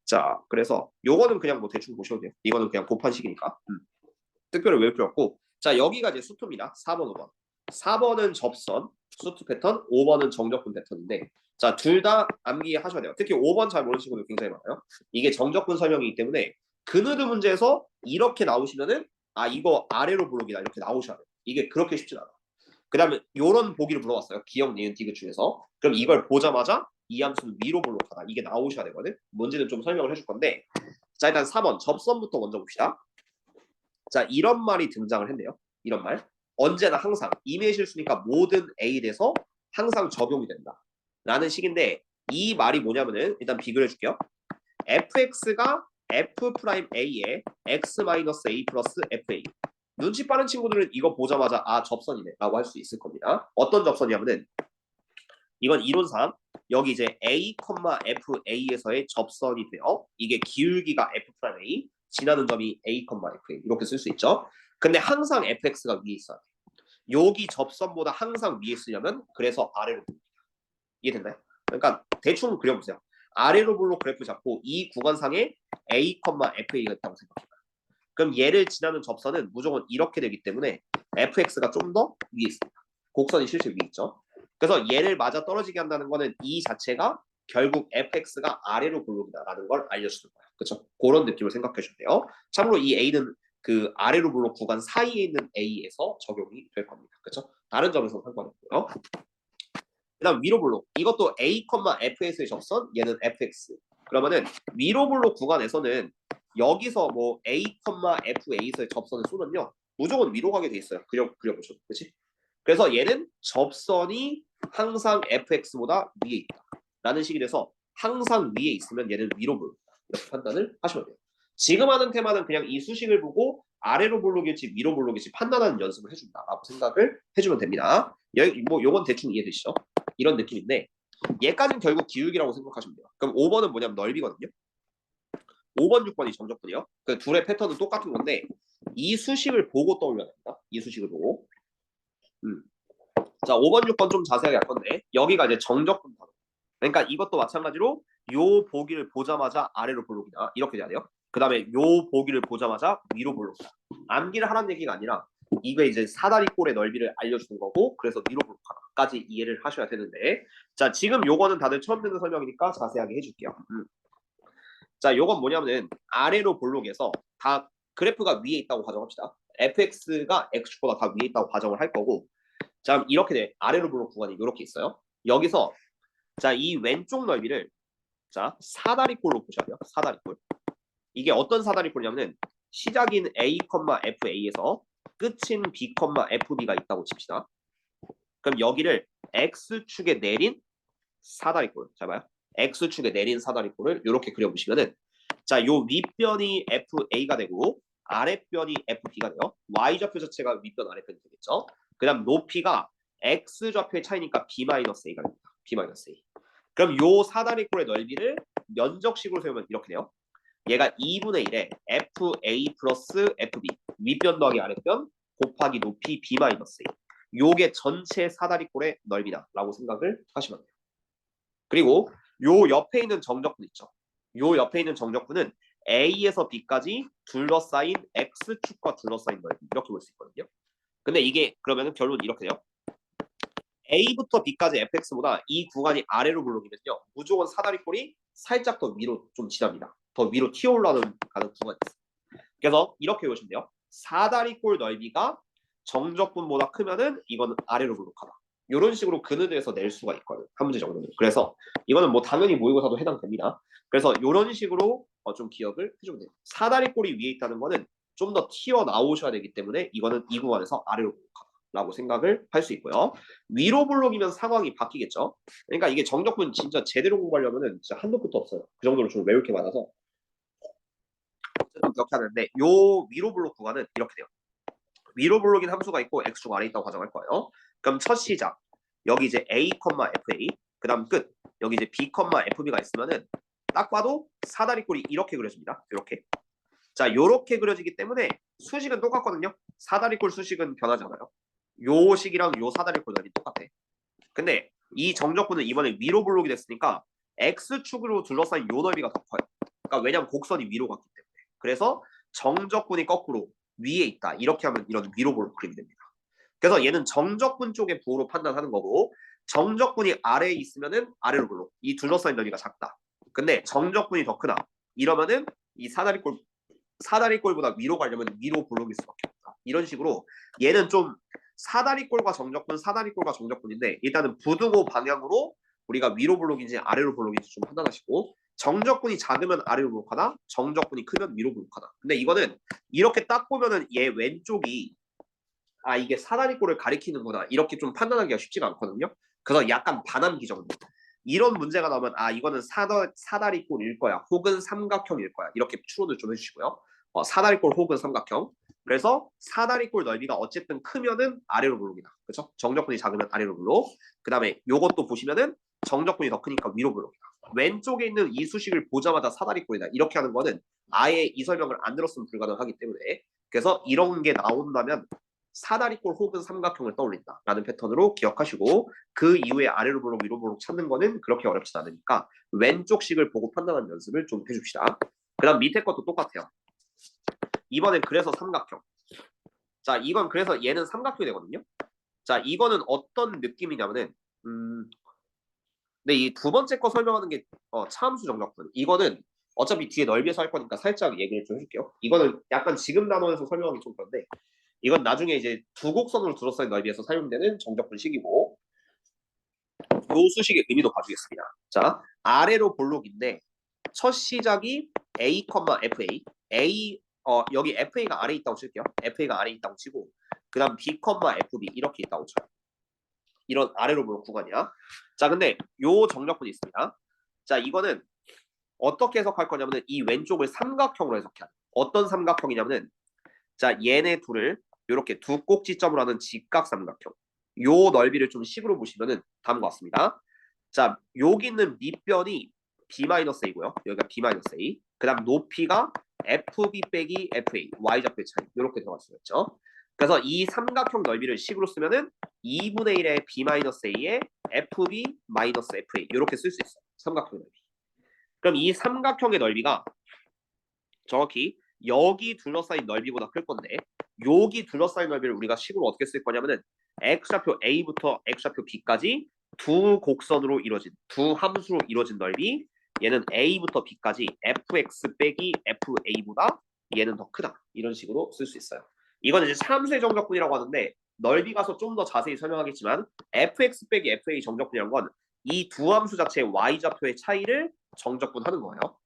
자, 그래서 요거는 그냥 뭐 대충 보셔도 돼요. 이거는 그냥 곱한식이니까. 특별히 외울 필요 없고. 자, 여기가 이제 수투입니다. 4번, 5번. 4번은 접선, 수투 패턴, 5번은 정적분 패턴인데 자, 둘 다 암기하셔야 돼요. 특히 5번 잘 모르는 친구들 굉장히 많아요. 이게 정적분 설명이기 때문에 그누드 문제에서 이렇게 나오시면은 이거 아래로 볼록이다 이렇게 나오셔야 돼요. 이게 그렇게 쉽진 않아. 그 다음에 요런 보기를 물어봤어요. 기억, 니은, 디귿 중에서. 그럼 이걸 보자마자 이 함수는 위로 볼록하다. 이게 나오셔야 되거든. 뭔지는 좀 설명을 해줄 건데 자, 일단 4번 접선부터 먼저 봅시다. 자, 이런 말이 등장을 했네요. 이런 말. 언제나 항상 임의 실수니까 모든 A에 대해서 항상 적용이 된다. 라는 식인데 이 말이 뭐냐면은 일단 비교를 해줄게요. fx가 f'A에 x-a 플러스 fa. 눈치 빠른 친구들은 이거 보자마자 접선이네 라고 할 수 있을 겁니다. 어떤 접선이냐면은 이건 이론상 여기 이제 a, fa에서의 접선이 돼요. 이게 기울기가 f'A, 지나는 점이 a, fa 이렇게 쓸 수 있죠. 근데 항상 fx가 위에 있어야 돼. 여기 접선보다 항상 위에 쓰려면 그래서 아래로 봅니다. 이해됐나요? 그러니까 대충 그려보세요. 아래로 볼록 그래프 잡고 이 구간상에 a, fa가 있다고 생각해봐요. 그럼 얘를 지나는 접선은 무조건 이렇게 되기 때문에 fx가 좀 더 위에 있습니다. 곡선이 실실 위에 있죠. 그래서 얘를 맞아 떨어지게 한다는 거는 이 자체가 결국 fx가 아래로 볼록이다라는 걸 알려주는 거예요. 그렇죠? 그런 느낌을 생각해 주셔야 돼요. 참고로 이 a는 그 아래로 볼록 구간 사이에 있는 a에서 적용이 될 겁니다. 그렇죠? 다른 점에서 상관없고요. 그 다음 위로 볼록 이것도 a, f에서의 접선 얘는 fx 그러면은 위로 볼록 구간에서는 여기서 뭐 A, FA에서의 접선을 쏘면요 무조건 위로 가게 돼 있어요. 그려보죠. 그렇지? 그래서 얘는 접선이 항상 fx보다 위에 있다. 라는 식이 돼서 항상 위에 있으면 얘는 위로 볼록 이렇게 판단을 하시면 돼요. 지금 하는 테마는 그냥 이 수식을 보고 아래로 볼록일지 위로 볼록일지 판단하는 연습을 해준다라고 생각을 해주면 됩니다. 뭐 요건 대충 이해되시죠? 이런 느낌인데 얘까지는 결국 기울기라고 생각하시면 돼요. 그럼 5번은 뭐냐면 넓이거든요. 5번, 6번이 정적분이요. 그 둘의 패턴은 똑같은 건데 이 수식을 보고 떠올려야 됩니다. 이 수식을 보고. 자, 5번, 6번 좀 자세하게 할 건데 여기가 이제 정적분 단어. 그러니까 이것도 마찬가지로 요 보기를 보자마자 아래로 볼록이다. 이렇게 돼야 돼요. 그 다음에 요 보기를 보자마자 위로 볼록이다. 암기를 하라는 얘기가 아니라 이거 이제 사다리꼴의 넓이를 알려주는 거고 그래서 위로 볼록하다까지 이해를 하셔야 되는데 자 지금 요거는 다들 처음 듣는 설명이니까 자세하게 해줄게요. 자 요건 뭐냐면은 아래로 볼록에서 다 그래프가 위에 있다고 가정합시다. fx가 x축보다 다 위에 있다고 가정을 할 거고 자 이렇게 돼. 아래로 볼록 구간이 이렇게 있어요. 여기서 자 이 왼쪽 넓이를 자 사다리꼴로 보셔야 돼요. 사다리꼴. 이게 어떤 사다리꼴이냐면은 시작인 a, fa에서 끝인 b, fb가 있다고 칩시다. 그럼 여기를 x축에 내린 사다리꼴. 자 봐요. x축에 내린 사다리꼴을 이렇게 그려보시면은 자 요 윗변이 fa가 되고 아랫변이 fb가 돼요. y좌표 자체가 윗변 아랫변이 되겠죠. 그 다음 높이가 x좌표의 차이니까 b-a가 됩니다. b-a. 그럼 요 사다리꼴의 넓이를 면적식으로 세우면 이렇게 돼요. 얘가 2분의 1에 FA 플러스 FB 윗변 더하기 아랫변 곱하기 높이 B-A 요게 전체 사다리꼴의 넓이다라고 생각을 하시면 돼요. 그리고 요 옆에 있는 정적분 있죠. 요 옆에 있는 정적분은 A에서 B까지 둘러싸인 X축과 둘러싸인 넓이 이렇게 볼 수 있거든요. 근데 이게 그러면은 결론 이렇게 돼요. A부터 B까지 fx보다 이 구간이 아래로 볼록이면요 무조건 사다리꼴이 살짝 더 위로 좀 지납니다. 더 위로 튀어올라가는 구간이 있어요. 그래서 이렇게 보시면 돼요. 사다리꼴 넓이가 정적분보다 크면은 이거는 아래로 볼록하다. 이런 식으로 근은에서 낼 수가 있거든요. 한 문제 정도는. 그래서 이거는 뭐 당연히 모의고사도 해당됩니다. 그래서 이런 식으로 좀 기억을 해주면 돼요. 사다리꼴이 위에 있다는 거는 좀 더 튀어나오셔야 되기 때문에 이거는 이 구간에서 아래로 볼록하다. 라고 생각을 할 수 있고요. 위로 볼록이면 상황이 바뀌겠죠. 그러니까 이게 정적분 진짜 제대로 공부하려면은 진짜 한도 끝도 없어요. 그 정도로 좀 외울 게 많아서 어쨌든 그렇게 하는데 요 위로 볼록 구간은 이렇게 돼요. 위로 볼록인 함수가 있고 x축 아래 있다고 가정할 거예요. 그럼 첫 시작 여기 이제 a, fa 그 다음 끝 여기 이제 b, fb가 있으면은 딱 봐도 사다리꼴이 이렇게 그려집니다. 이렇게 자 요렇게 그려지기 때문에 수식은 똑같거든요. 사다리꼴 수식은 변하지 않아요. 요 식이랑 요 사다리꼴 넓이 똑같아. 근데 이 정적분은 이번에 위로 볼록이 됐으니까 x축으로 둘러싸인 요 넓이가 더 커요. 그러니까 왜냐면 곡선이 위로 갔기 때문에. 그래서 정적분이 거꾸로 위에 있다. 이렇게 하면 이런 위로 볼록 그림이 됩니다. 그래서 얘는 정적분 쪽의 부호로 판단하는 거고 정적분이 아래에 있으면은 아래로 볼록. 이 둘러싸인 넓이가 작다. 근데 정적분이 더 크다. 이러면은 이 사다리꼴보다 위로 가려면 위로 볼록일 수밖에 없다. 이런 식으로 얘는 좀 사다리꼴과 정적분인데 일단은 부등호 방향으로 우리가 위로 볼록인지 아래로 볼록인지 좀 판단하시고 정적분이 작으면 아래로 볼록하다 정적분이 크면 위로 볼록하다. 근데 이거는 이렇게 딱 보면은 얘 왼쪽이 아 이게 사다리꼴을 가리키는구나 이렇게 좀 판단하기가 쉽지가 않거든요. 그래서 약간 반환기 정도 이런 문제가 나오면 아 이거는 사다리꼴일 거야 혹은 삼각형일 거야 이렇게 추론을 좀 해주시고요. 사다리꼴 혹은 삼각형. 그래서 사다리꼴 넓이가 어쨌든 크면은 아래로 볼록이다. 그렇죠? 정적분이 작으면 아래로 볼록. 그 다음에 요것도 보시면은 정적분이 더 크니까 위로 볼록이다. 왼쪽에 있는 이 수식을 보자마자 사다리꼴이다. 이렇게 하는 거는 아예 이 설명을 안 들었으면 불가능하기 때문에 그래서 이런 게 나온다면 사다리꼴 혹은 삼각형을 떠올린다 라는 패턴으로 기억하시고 그 이후에 아래로 볼록 위로 볼록 찾는 거는 그렇게 어렵지 않으니까 왼쪽 식을 보고 판단하는 연습을 좀 해줍시다. 그 다음 밑에 것도 똑같아요. 이번엔 그래서 삼각형. 자, 이건 그래서 얘는 삼각형이 되거든요. 자, 이거는 어떤 느낌이냐면은 근데 이 두 번째 거 설명하는 게 차함수 정적분. 이거는 어차피 뒤에 넓이에서 할 거니까 살짝 얘기를 좀 해줄게요. 이거는 약간 지금 단어에서 설명하기 좀 그런데 이건 나중에 이제 두 곡선으로 둘러싸인 넓이에서 사용되는 정적분 식이고 요 수식의 의미도 봐주겠습니다. 자, 아래로 볼록인데 첫 시작이 a, fa. 여기 fa가 아래에 있다고 칠게요. fa가 아래에 있다고 치고 그다음 b, fb 이렇게 있다고 쳐요. 이런 아래로 보는 구간이야. 자, 근데 요 정적분이 있습니다. 자, 이거는 어떻게 해석할 거냐면은 이 왼쪽을 삼각형으로 해석해야 돼. 어떤 삼각형이냐면은 자, 얘네 둘을 이렇게 두 꼭지점으로 하는 직각삼각형. 요 넓이를 좀 식으로 보시면은 다음과 같습니다. 자, 여기 있는 밑변이 b-a고요. 여기가 b-a. 그다음 높이가 fb 빼기 fa, y좌표의 차이. 이렇게 들어갈 수가 있죠. 그래서 이 삼각형 넓이를 식으로 쓰면은 2분의 1의 b-a에 fb-fa 이렇게 쓸 수 있어요. 삼각형 넓이. 그럼 이 삼각형의 넓이가 정확히 여기 둘러싸인 넓이보다 클 건데 여기 둘러싸인 넓이를 우리가 식으로 어떻게 쓸 거냐면은 x좌표 a부터 x좌표 b까지 두 곡선으로 이루어진 두 함수로 이루어진 넓이 얘는 a부터 b까지 fx 빼기 fa보다 얘는 더 크다 이런 식으로 쓸 수 있어요. 이건 이제 참수의 정적분이라고 하는데 넓이 가서 좀 더 자세히 설명하겠지만 fx 빼기 fa 정적분이란 건 이 두 함수 자체의 y좌표의 차이를 정적분하는 거예요.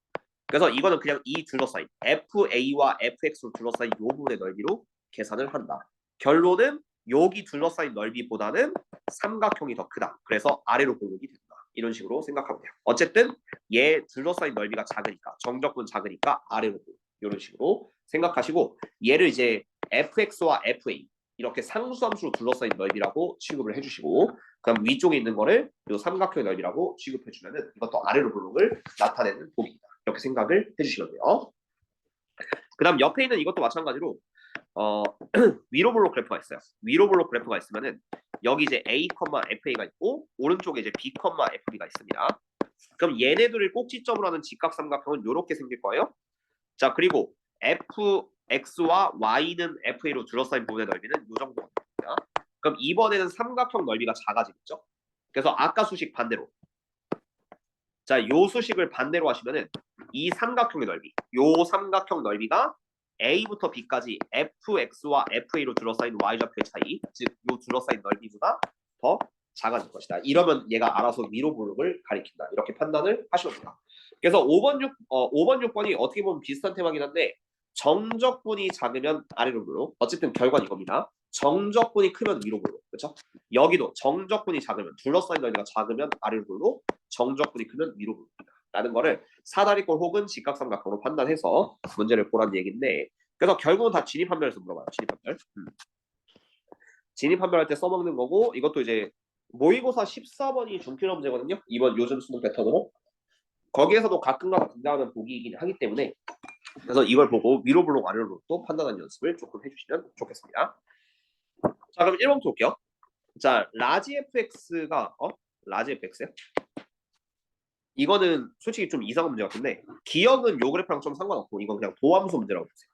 그래서 이거는 그냥 이 둘러싸인 FA와 FX로 둘러싸인 이 부분의 넓이로 계산을 한다. 결론은 여기 둘러싸인 넓이보다는 삼각형이 더 크다. 그래서 아래로 공격이 된다. 이런 식으로 생각하면 돼요. 어쨌든 얘 둘러싸인 넓이가 작으니까 정적분 작으니까 아래로 공격. 이런 식으로 생각하시고 얘를 이제 FX와 FA 이렇게 상수함수로 둘러싸인 넓이라고 취급을 해주시고 그럼 위쪽에 있는 거를 이 삼각형의 넓이라고 취급해주면은 이것도 아래로 볼록을 나타내는 복입니다. 이렇게 생각을 해주시면 돼요. 그 다음 옆에 있는 이것도 마찬가지로 위로 볼록 그래프가 있어요. 위로 볼록 그래프가 있으면은 여기 이제 a, fa가 있고 오른쪽에 이제 b, fb가 있습니다. 그럼 얘네들을 꼭지점으로 하는 직각삼각형은 이렇게 생길 거예요. 자, 그리고 fx와 y는 fa로 둘러싸인 부분의 넓이는 이 정도 됩니다. 그럼 이번에는 삼각형 넓이가 작아지겠죠? 그래서 아까 수식 반대로 자, 요 수식을 반대로 하시면은 이 삼각형의 넓이, 요 삼각형 넓이가 A부터 B까지 fx와 fa로 둘러싸인 y좌표의 차이, 즉 요 둘러싸인 넓이보다 더 작아질 것이다. 이러면 얘가 알아서 위로 볼록을 가리킨다. 이렇게 판단을 하시면 됩니다. 그래서 5번 6번이 어떻게 보면 비슷한 테마긴 한데 정적분이 작으면 아래로 볼록. 어쨌든 결과는 이겁니다. 정적분이 크면 위로 볼록. 그렇죠? 여기도 정적분이 작으면 둘러싸인 넓이가 작으면 아래로 볼록. 정적분이 크면 위로 볼록이다. 라는 거를 사다리꼴 혹은 직각삼각형으로 판단해서 문제를 보라는 얘기인데 그래서 결국은 다 진입한별에서 물어봐요. 진입한별. 진입한별할 때 써먹는 거고 이것도 이제 모의고사 14번이 중필화 문제거든요. 이번 요즘 수능 패턴으로. 거기에서도 가끔가다 등장하는 보기이긴 하기 때문에 그래서 이걸 보고 위로 블록 아래로 블록도 판단하는 연습을 조금 해주시면 좋겠습니다. 자, 그럼 1번부터 볼게요. 자, 라지 fx가 라지 fx요? 이거는 솔직히 좀 이상한 문제 같은데 기억은 요 그래프랑 좀 상관없고 이건 그냥 도함수 문제라고 보세요.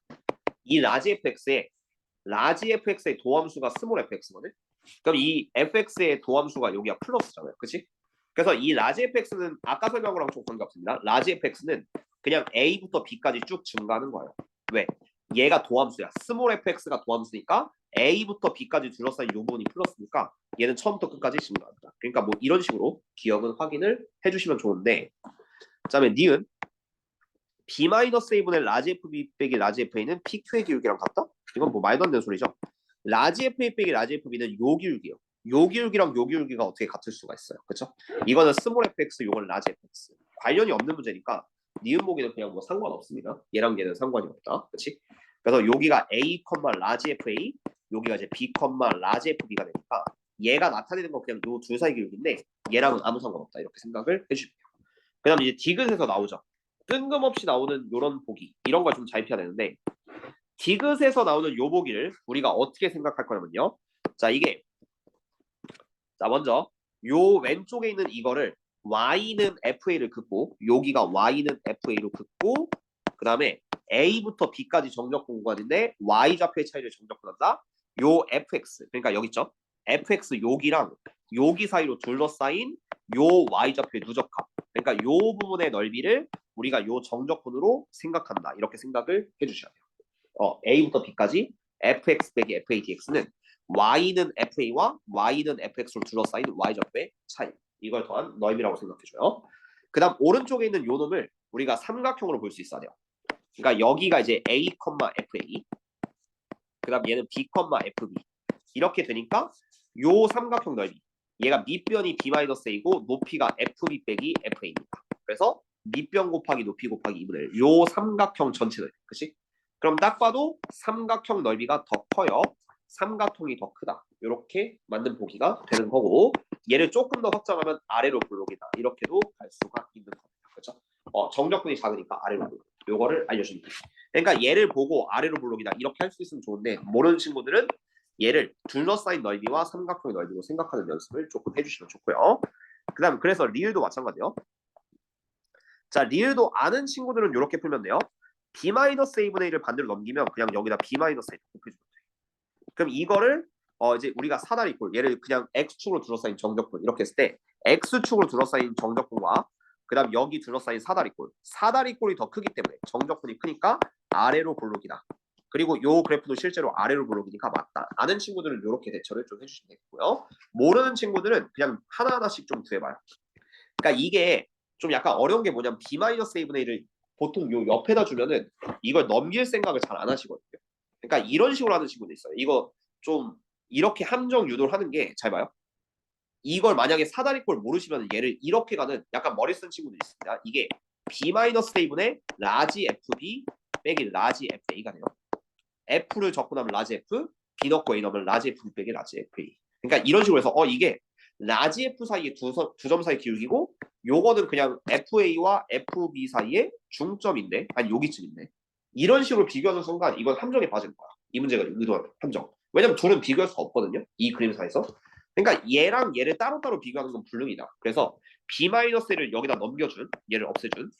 이 라지 fx의 도함수가 스몰 fx거든. 그럼 이 fx의 도함수가 여기가 플러스잖아요. 그치? 그래서 이 라지 fx는 아까 설명한 거랑 좀 관계없습니다. 라지 fx는 그냥 a부터 b까지 쭉 증가하는 거예요. 왜? 얘가 도함수야. 스몰 fx가 도함수니까 a부터 b까지 둘러싸인 요 부분이 플러스니까 얘는 처음부터 끝까지 증가한다. 그러니까 뭐 이런 식으로 기억은 확인을 해주시면 좋은데 그다음에 니은 b-a분의 라지 fb 빼기 라지 fa는 pq의 기울기랑 같다? 이건 뭐 말도 안 되는 소리죠. 라지 fa 빼기 라지 fb는 요 기울기요. 요 기울기랑 요 기울기가 어떻게 같을 수가 있어요. 그렇죠? 이거는 스몰 fx, 요건 라지 fx. 관련이 없는 문제니까 니은 보기는 그냥 뭐 상관없습니다. 얘랑 얘는 상관이 없다. 그렇지? 그래서 여기가 a, 라지 fa, 여기가 이제 b, 라지 fb가 되니까 얘가 나타내는 건 그냥 요 둘 사이 기울기인데 얘랑은 아무 상관없다. 이렇게 생각을 해주시면 돼요. 그 다음에 이제 디귿에서 나오죠. 뜬금없이 나오는 요런 보기 이런 걸 좀 잘 피해야 되는데 디귿에서 나오는 요 보기를 우리가 어떻게 생각할 거냐면요. 자, 이게 자 먼저 요 왼쪽에 있는 이거를 y는 fa를 긋고 여기가 y는 fa로 긋고 그 다음에 a부터 b까지 정적분 구간인데 y좌표의 차이를 정적분한다. 요 fx 그러니까 여기 있죠. fx 여기랑 여기 사이로 둘러싸인 요 y좌표의 누적합 그러니까 요 부분의 넓이를 우리가 요 정적분으로 생각한다. 이렇게 생각을 해주셔야 돼요. a부터 b까지 fx 빼기 fa dx는 y는 fa와 y는 fx로 둘러싸인 y좌표의 차이. 이걸 더한 넓이라고 생각해줘요. 그 다음 오른쪽에 있는 요 놈을 우리가 삼각형으로 볼 수 있어야 돼요. 그러니까 여기가 이제 A, FA, 그다음 얘는 B, FB 이렇게 되니까 요 삼각형 넓이 얘가 밑변이 B-A이고 높이가 FB 빼기 FA입니다. 그래서 밑변 곱하기 높이 곱하기 2분의 1. 요 삼각형 전체 넓이. 그치? 그럼 딱 봐도 삼각형 넓이가 더 커요. 삼각형이 더 크다. 이렇게 만든 보기가 되는 거고 얘를 조금 더 확장하면 아래로 볼록이다. 이렇게도 갈 수가 있는 겁니다. 그렇죠? 정적분이 작으니까 아래로 볼록. 요거를 알려주면 돼요. 그러니까 얘를 보고 아래로 볼록이다. 이렇게 할 수 있으면 좋은데 모르는 친구들은 얘를 둘러싸인 넓이와 삼각형의 넓이로 생각하는 연습을 조금 해주시면 좋고요. 그 다음 그래서 리을도 마찬가지요. 자, 리을도 아는 친구들은 이렇게 풀면 돼요. B-A분의 1을 반대로 넘기면 그냥 여기다 B-A 곱해주면 돼. 그럼 이거를 이제 우리가 사다리꼴 얘를 그냥 X축으로 둘러싸인 정적분 이렇게 했을 때 X축으로 둘러싸인 정적분과 그 다음 여기 둘러싸인 사다리꼴이 더 크기 때문에 정적분이 크니까 아래로 볼록이다. 그리고 요 그래프도 실제로 아래로 볼록이니까 맞다. 아는 친구들은 이렇게 대처를 좀 해주시면 되고요. 모르는 친구들은 그냥 하나하나씩 좀 구해봐요. 그러니까 이게 좀 약간 어려운 게 뭐냐면 B-A분의 1을 보통 요 옆에다 주면은 이걸 넘길 생각을 잘 안 하시거든요. 그러니까 이런 식으로 하는 친구도 있어요. 이거 좀 이렇게 함정 유도를 하는 게 잘 봐요. 이걸 만약에 사다리꼴 모르시면 얘를 이렇게 가는 약간 머리 쓴 친구도 있습니다. 이게 B-A분의 라지 FB 빼기 라지 FA가 돼요. F를 적고 나면 라지 F, B 넣고 A 넣으면 라지 FB 빼기 라지 FA. 그러니까 이런 식으로 해서 이게 라지 F 사이에 두 점 사이 기울기고 요거는 그냥 FA와 FB 사이의 중점인데 아니 여기쯤인데 이런 식으로 비교하는 순간 이건 함정에 빠지는 거야. 이 문제가 의도하는 함정. 왜냐면 둘은 비교할 수가 없거든요. 이 그림사에서. 그러니까 얘랑 얘를 따로따로 비교하는 건 불능이다. 그래서 B-를 여기다 넘겨준 얘를 없애준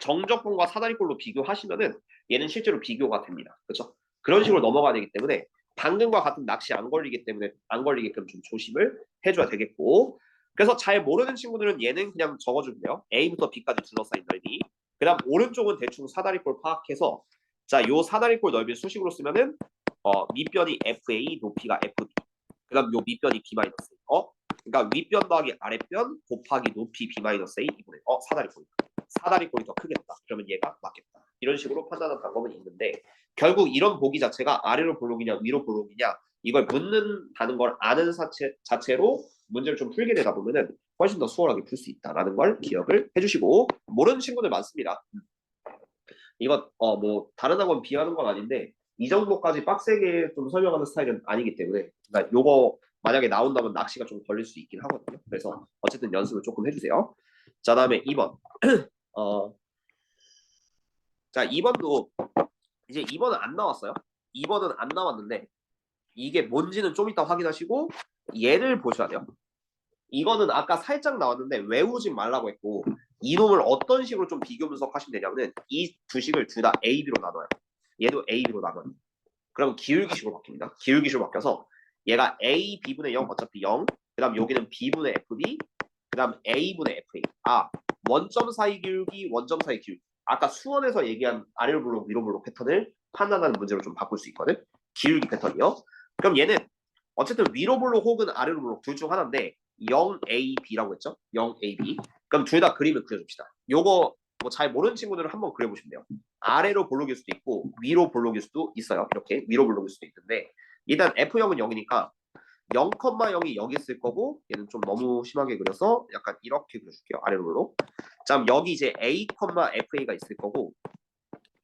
정적분과 사다리꼴로 비교하시면은 얘는 실제로 비교가 됩니다. 그렇죠? 그런 식으로 넘어가야 되기 때문에 방금과 같은 낚시 안 걸리기 때문에 안 걸리게끔 좀 조심을 해줘야 되겠고 그래서 잘 모르는 친구들은 얘는 그냥 적어주면 돼요. A부터 B까지 둘러싸인 넓이 그 다음 오른쪽은 대충 사다리꼴 파악해서 자, 요 사다리꼴 넓이 수식으로 쓰면은 밑변이 FA, 높이가 FB 그 다음 요 밑변이 B-A 그러니까 윗변 더하기 아랫변 곱하기 높이 B-A 이분의 사다리꼴이 더 크겠다. 그러면 얘가 맞겠다. 이런 식으로 판단하는 방법은 있는데 결국 이런 보기 자체가 아래로 볼록이냐 위로 볼록이냐 이걸 묻는다는 걸 아는 자체로 문제를 좀 풀게 되다 보면은 훨씬 더 수월하게 풀 수 있다라는 걸 기억을 해주시고 모르는 친구들 많습니다. 이거 뭐 다른 학원 비하는 건 아닌데 이 정도까지 빡세게 좀 설명하는 스타일은 아니기 때문에 그러니까 요거 만약에 나온다면 낚시가 좀 걸릴 수 있긴 하거든요. 그래서 어쨌든 연습을 조금 해주세요. 자, 다음에 2번. 자, 2번도 이제 2번은 안 나왔어요. 2번은 안 나왔는데 이게 뭔지는 좀 이따 확인하시고 얘를 보셔야 돼요. 이거는 아까 살짝 나왔는데 외우지 말라고 했고 이놈을 어떤 식으로 좀 비교 분석하시면 되냐면 이 두 식을 둘 다 A, B로 나눠요. 얘도 A, B로 나눠요. 그럼 기울기식으로 바뀝니다. 기울기식으로 바뀌어서 얘가 A, B분의 0 어차피 0 그 다음 여기는 B분의 FB 그 다음 A분의 FA 원점 사이 기울기 원점 사이 기울기 아까 수원에서 얘기한 아래로 볼록 위로 볼록 패턴을 판단하는 문제로 좀 바꿀 수 있거든. 기울기 패턴이요. 그럼 얘는 어쨌든 위로 볼록 혹은 아래로 볼록 둘 중 하나인데 0AB라고 했죠. 0AB. 그럼 둘 다 그림을 그려줍시다. 요거 뭐 잘 모르는 친구들은 한번 그려보시면 돼요. 아래로 볼록일 수도 있고 위로 볼록일 수도 있어요. 이렇게 위로 볼록일 수도 있는데 일단 F형은 0이니까 0,0이 여기 있을 거고 얘는 좀 너무 심하게 그려서 약간 이렇게 그려줄게요. 아래로 볼록. 자, 그럼 여기 이제 A, FA가 있을 거고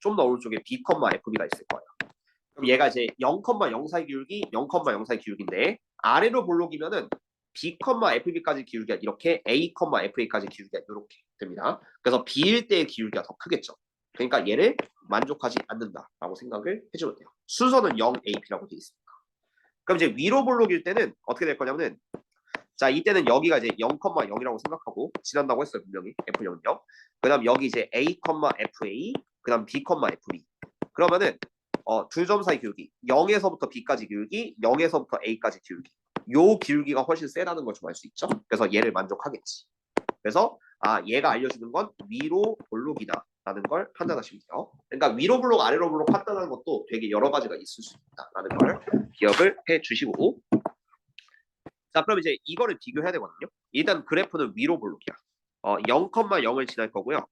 좀 더 오른쪽에 B, FB가 있을 거예요. 그럼 얘가 이제 0,0 사이 기울기, 0,0 사이 기울기인데 아래로 볼록이면은 B, FB까지 기울기가 이렇게 A, FA까지 기울기가 이렇게 됩니다. 그래서 B일 때의 기울기가 더 크겠죠. 그러니까 얘를 만족하지 않는다라고 생각을 해주면 돼요. 순서는 0AB라고 되어 있습니다. 그럼 이제 위로 볼록일 때는 어떻게 될 거냐면은 자, 이때는 여기가 이제 0,0이라고 생각하고 지난다고 했어요. 분명히 F0은요. 그 다음 여기 이제 A, FA 그 다음 B, FB 그러면은 두 점 사이 기울기 0에서부터 B까지 기울기 0에서부터 A까지 기울기 요 기울기가 훨씬 세다는 걸 좀 알 수 있죠. 그래서 얘를 만족하겠지. 그래서 얘가 알려주는 건 위로 볼록이다 라는 걸 판단하시면 돼요. 그러니까 위로 볼록 아래로 볼록 판단하는 것도 되게 여러 가지가 있을 수 있다라는 걸 기억을 해 주시고 자, 그럼 이제 이거를 비교해야 되거든요. 일단 그래프는 위로 볼록이야. 0,0을 지날 거고요.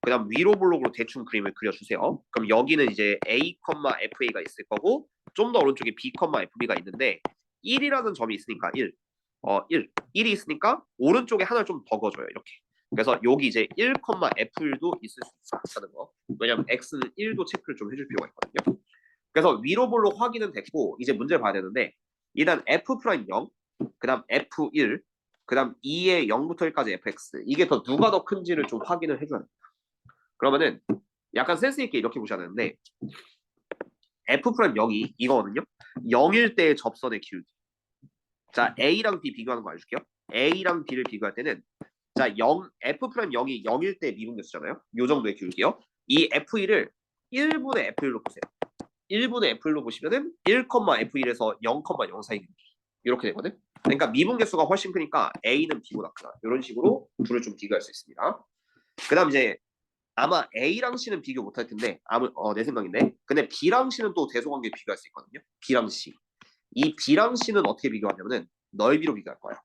그다음 위로 블록으로 대충 그림을 그려주세요. 그럼 여기는 이제 A, FA가 있을 거고 좀 더 오른쪽에 B, FB가 있는데 1이라는 점이 있으니까 1이 있으니까 오른쪽에 하나를 좀 더 그어줘요. 이렇게. 그래서 여기 이제 1, F1도 있을 수 있다는 거. 왜냐면 X는 1도 체크를 좀 해줄 필요가 있거든요. 그래서 위로 블록 확인은 됐고 이제 문제를 봐야 되는데 일단 F'0, 그다음 F1, 그다음 2의 0부터 1까지 fx 이게 더 누가 더 큰지를 좀 확인을 해줘야 됩니다. 그러면은 약간 센스 있게 이렇게 보셔야 되는데 F'0이 이거거든요. 0일 때의 접선의 기울기. 자 A랑 B 비교하는 거 알려줄게요. A랑 B를 비교할 때는 자 F'0이 0일 때 미분계수잖아요. 요 정도의 기울기요. 이 F1을 1분의 F1로 보세요. 1분의 F1로 보시면은 1, F1에서 0, 0 사이 이렇게 되거든. 그러니까 미분계수가 훨씬 크니까 A는 B보다 크다. 이런 식으로 둘을 좀 비교할 수 있습니다. 그다음 이제 아마 A랑 C는 비교 못할 텐데 내 생각인데 근데 B랑 C는 또 대소관계 비교할 수 있거든요. B랑 C. 이 B랑 C는 어떻게 비교하냐면은 넓이로 비교할 거예요.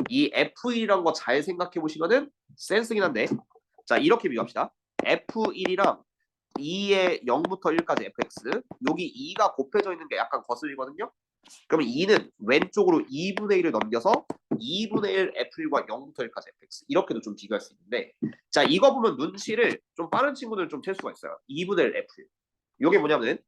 이 F1이란 거 잘 생각해 보시면은 센스긴 한데 자 이렇게 비교합시다. F1이랑 2의 0부터 1까지 fx 여기 2가 곱해져 있는 게 약간 거슬리거든요. 그러면 2는 왼쪽으로 2분의 1을 넘겨서 2분의 1 F1과 0부터 1까지 fx 이렇게도 좀 비교할 수 있는데 자 이거 보면 눈치를 좀 빠른 친구들은 좀 챌 수가 있어요. 2분의 1 F1 이게 뭐냐면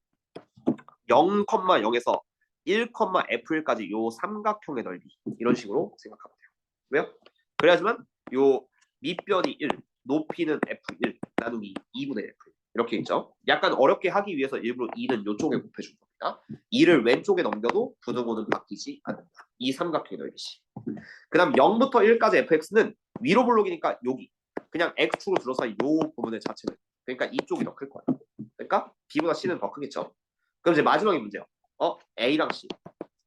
0,0에서 1, F1까지 요 삼각형의 넓이 이런 식으로 생각하면 돼요. 왜요? 그래야지만 요 밑변이 1, 높이는 F1 나누기 2분의 F1 이렇게 있죠. 약간 어렵게 하기 위해서 일부러 2는 이쪽에 곱해준 겁니다. 2를 왼쪽에 넘겨도 부등호는 바뀌지 않는다. 이 삼각형의 넓이시. 그 다음 0부터 1까지 fx는 위로 블록이니까 여기 그냥 x축으로 둘러싼 요 부분의 자체는 그러니까 이쪽이 더 클 거예요. 그러니까 b보다 c는 더 크겠죠. 그럼 이제 마지막에 문제요. a랑 c.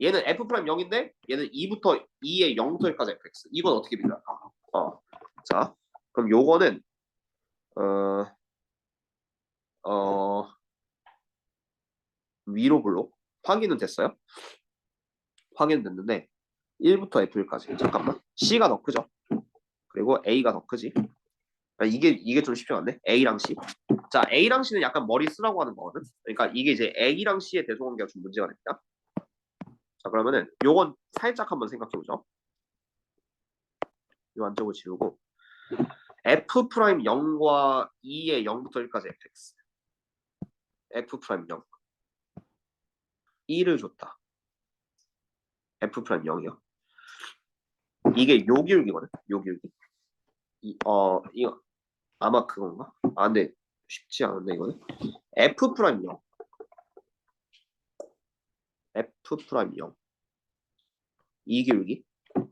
얘는 f'0인데 얘는 2부터 2의 0부터 1까지 fx. 이건 어떻게 비교할까? 자, 그럼 요거는 어, 어, 위로 블록 확인은 됐어요? 확인은 됐는데 1부터 F1까지 잠깐만 C가 더 크죠? 그리고 A가 더 크지? 이게 좀 쉽지 않네. A랑 C. 자 A랑 C는 약간 머리 쓰라고 하는 거거든. 그러니까 이게 이제 A랑 C의 대소관계가 좀 문제가 됩니다. 자 그러면은 요건 살짝 한번 생각해보죠. 이 안쪽을 지우고 F'0과 2의 0부터 1까지 fx F'0 2를 줬다. F'0이요. 이게 요 기울기거든. 요 기울기. 이거 아마 그건가? 근데 쉽지 않은데 이거는 F'0 F'0 이 기울기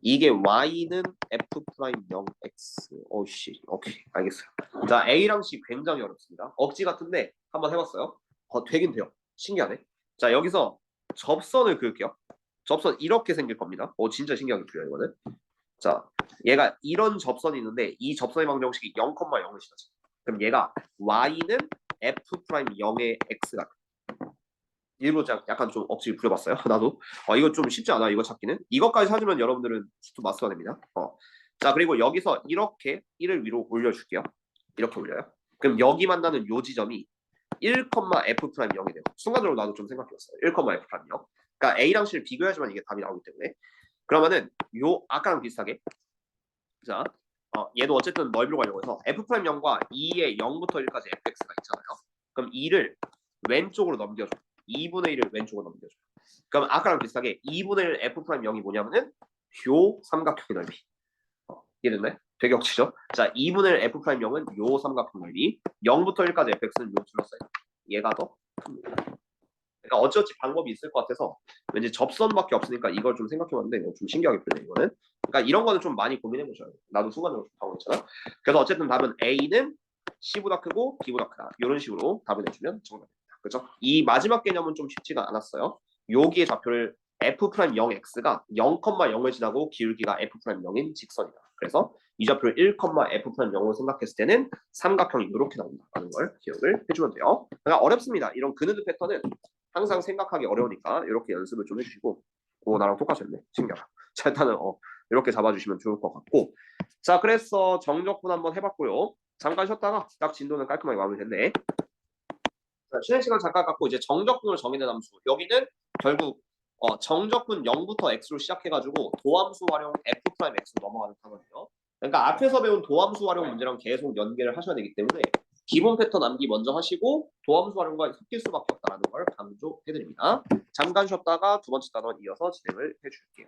이게 Y는 F'0X 오씨 오케이 알겠어요. 자 A랑 C 굉장히 어렵습니다. 억지 같은데 한번 해봤어요. 되긴 돼요. 신기하네. 자 여기서 접선을 그을게요. 접선 이렇게 생길 겁니다. 진짜 신기하게 그려요 이거는. 자 얘가 이런 접선이 있는데 이 접선의 방정식이 0,0을 지나죠. 그럼 얘가 Y는 F'0의 X가 일부러 약간 좀 억지로 부려봤어요. 나도. 이거 좀 쉽지 않아. 이거 찾기는. 이것까지 찾으면 여러분들은 좀 마스터가 됩니다. 자 그리고 여기서 이렇게 1을 위로 올려줄게요. 이렇게 올려요. 그럼 여기 만나는 요 지점이 1, F'0이 돼요. 순간적으로 나도 좀 생각해봤어요. 1, F'0. 그러니까 A랑 C를 비교해야지만 이게 답이 나오기 때문에. 그러면은 요 아까랑 비슷하게 자 얘도 어쨌든 넓이로 가려고 해서 F'0과 2의 0부터 1까지 fx가 있잖아요. 그럼 2를 왼쪽으로 넘겨줘. 2분의 1을 왼쪽으로 넘겨줘. 그럼 아까랑 비슷하게 2분의 1 F'0이 뭐냐면은 요 삼각형의 넓이. 이해됐나요? 되게 억지죠? 자 2분의 1 F'0은 요 삼각형 넓이 0부터 1까지 fx는 요 둘러싸요. 얘가 더 큽니다. 그러니까 어찌어찌 방법이 있을 것 같아서 왠지 접선밖에 없으니까 이걸 좀 생각해봤는데 좀 신기하게 보네 이거는. 그러니까 이런 거는 좀 많이 고민해보셔야 돼요. 나도 순간적으로 좀 당황했잖아. 그래서 어쨌든 답은 A는 C보다 크고 B보다 크다. 이런 식으로 답을 내주면 정답입니다. 그렇죠? 이 마지막 개념은 좀 쉽지가 않았어요. 여기의 좌표를 F'0x가 0,0을 지나고 기울기가 F'0인 직선이다. 그래서 이 좌표를 1, F'0로 생각했을 때는 삼각형이 이렇게 나온다는 걸 기억을 해주면 돼요. 그러니까 어렵습니다. 이런 그누드 패턴은 항상 생각하기 어려우니까 이렇게 연습을 좀 해주시고 나랑 똑같았네. 신기하다. 자 일단은 이렇게 잡아주시면 좋을 것 같고 자 그래서 정적분 한번 해봤고요. 잠깐 쉬었다가 딱 진도는 깔끔하게 마무리됐네. 자, 쉬는 시간 잠깐 갖고 이제 정적분을 정의된 함수. 여기는 결국 정적분 0부터 x로 시작해가지고 도함수 활용 f 프라임 x로 넘어가는 상황이에요. 그러니까 앞에서 배운 도함수 활용 문제랑 계속 연계를 하셔야 되기 때문에 기본 패턴 암기 먼저 하시고 도함수 활용과 섞일 수밖에 없다는 걸 강조해드립니다. 잠깐 쉬었다가 두 번째 단원 이어서 진행을 해줄게요.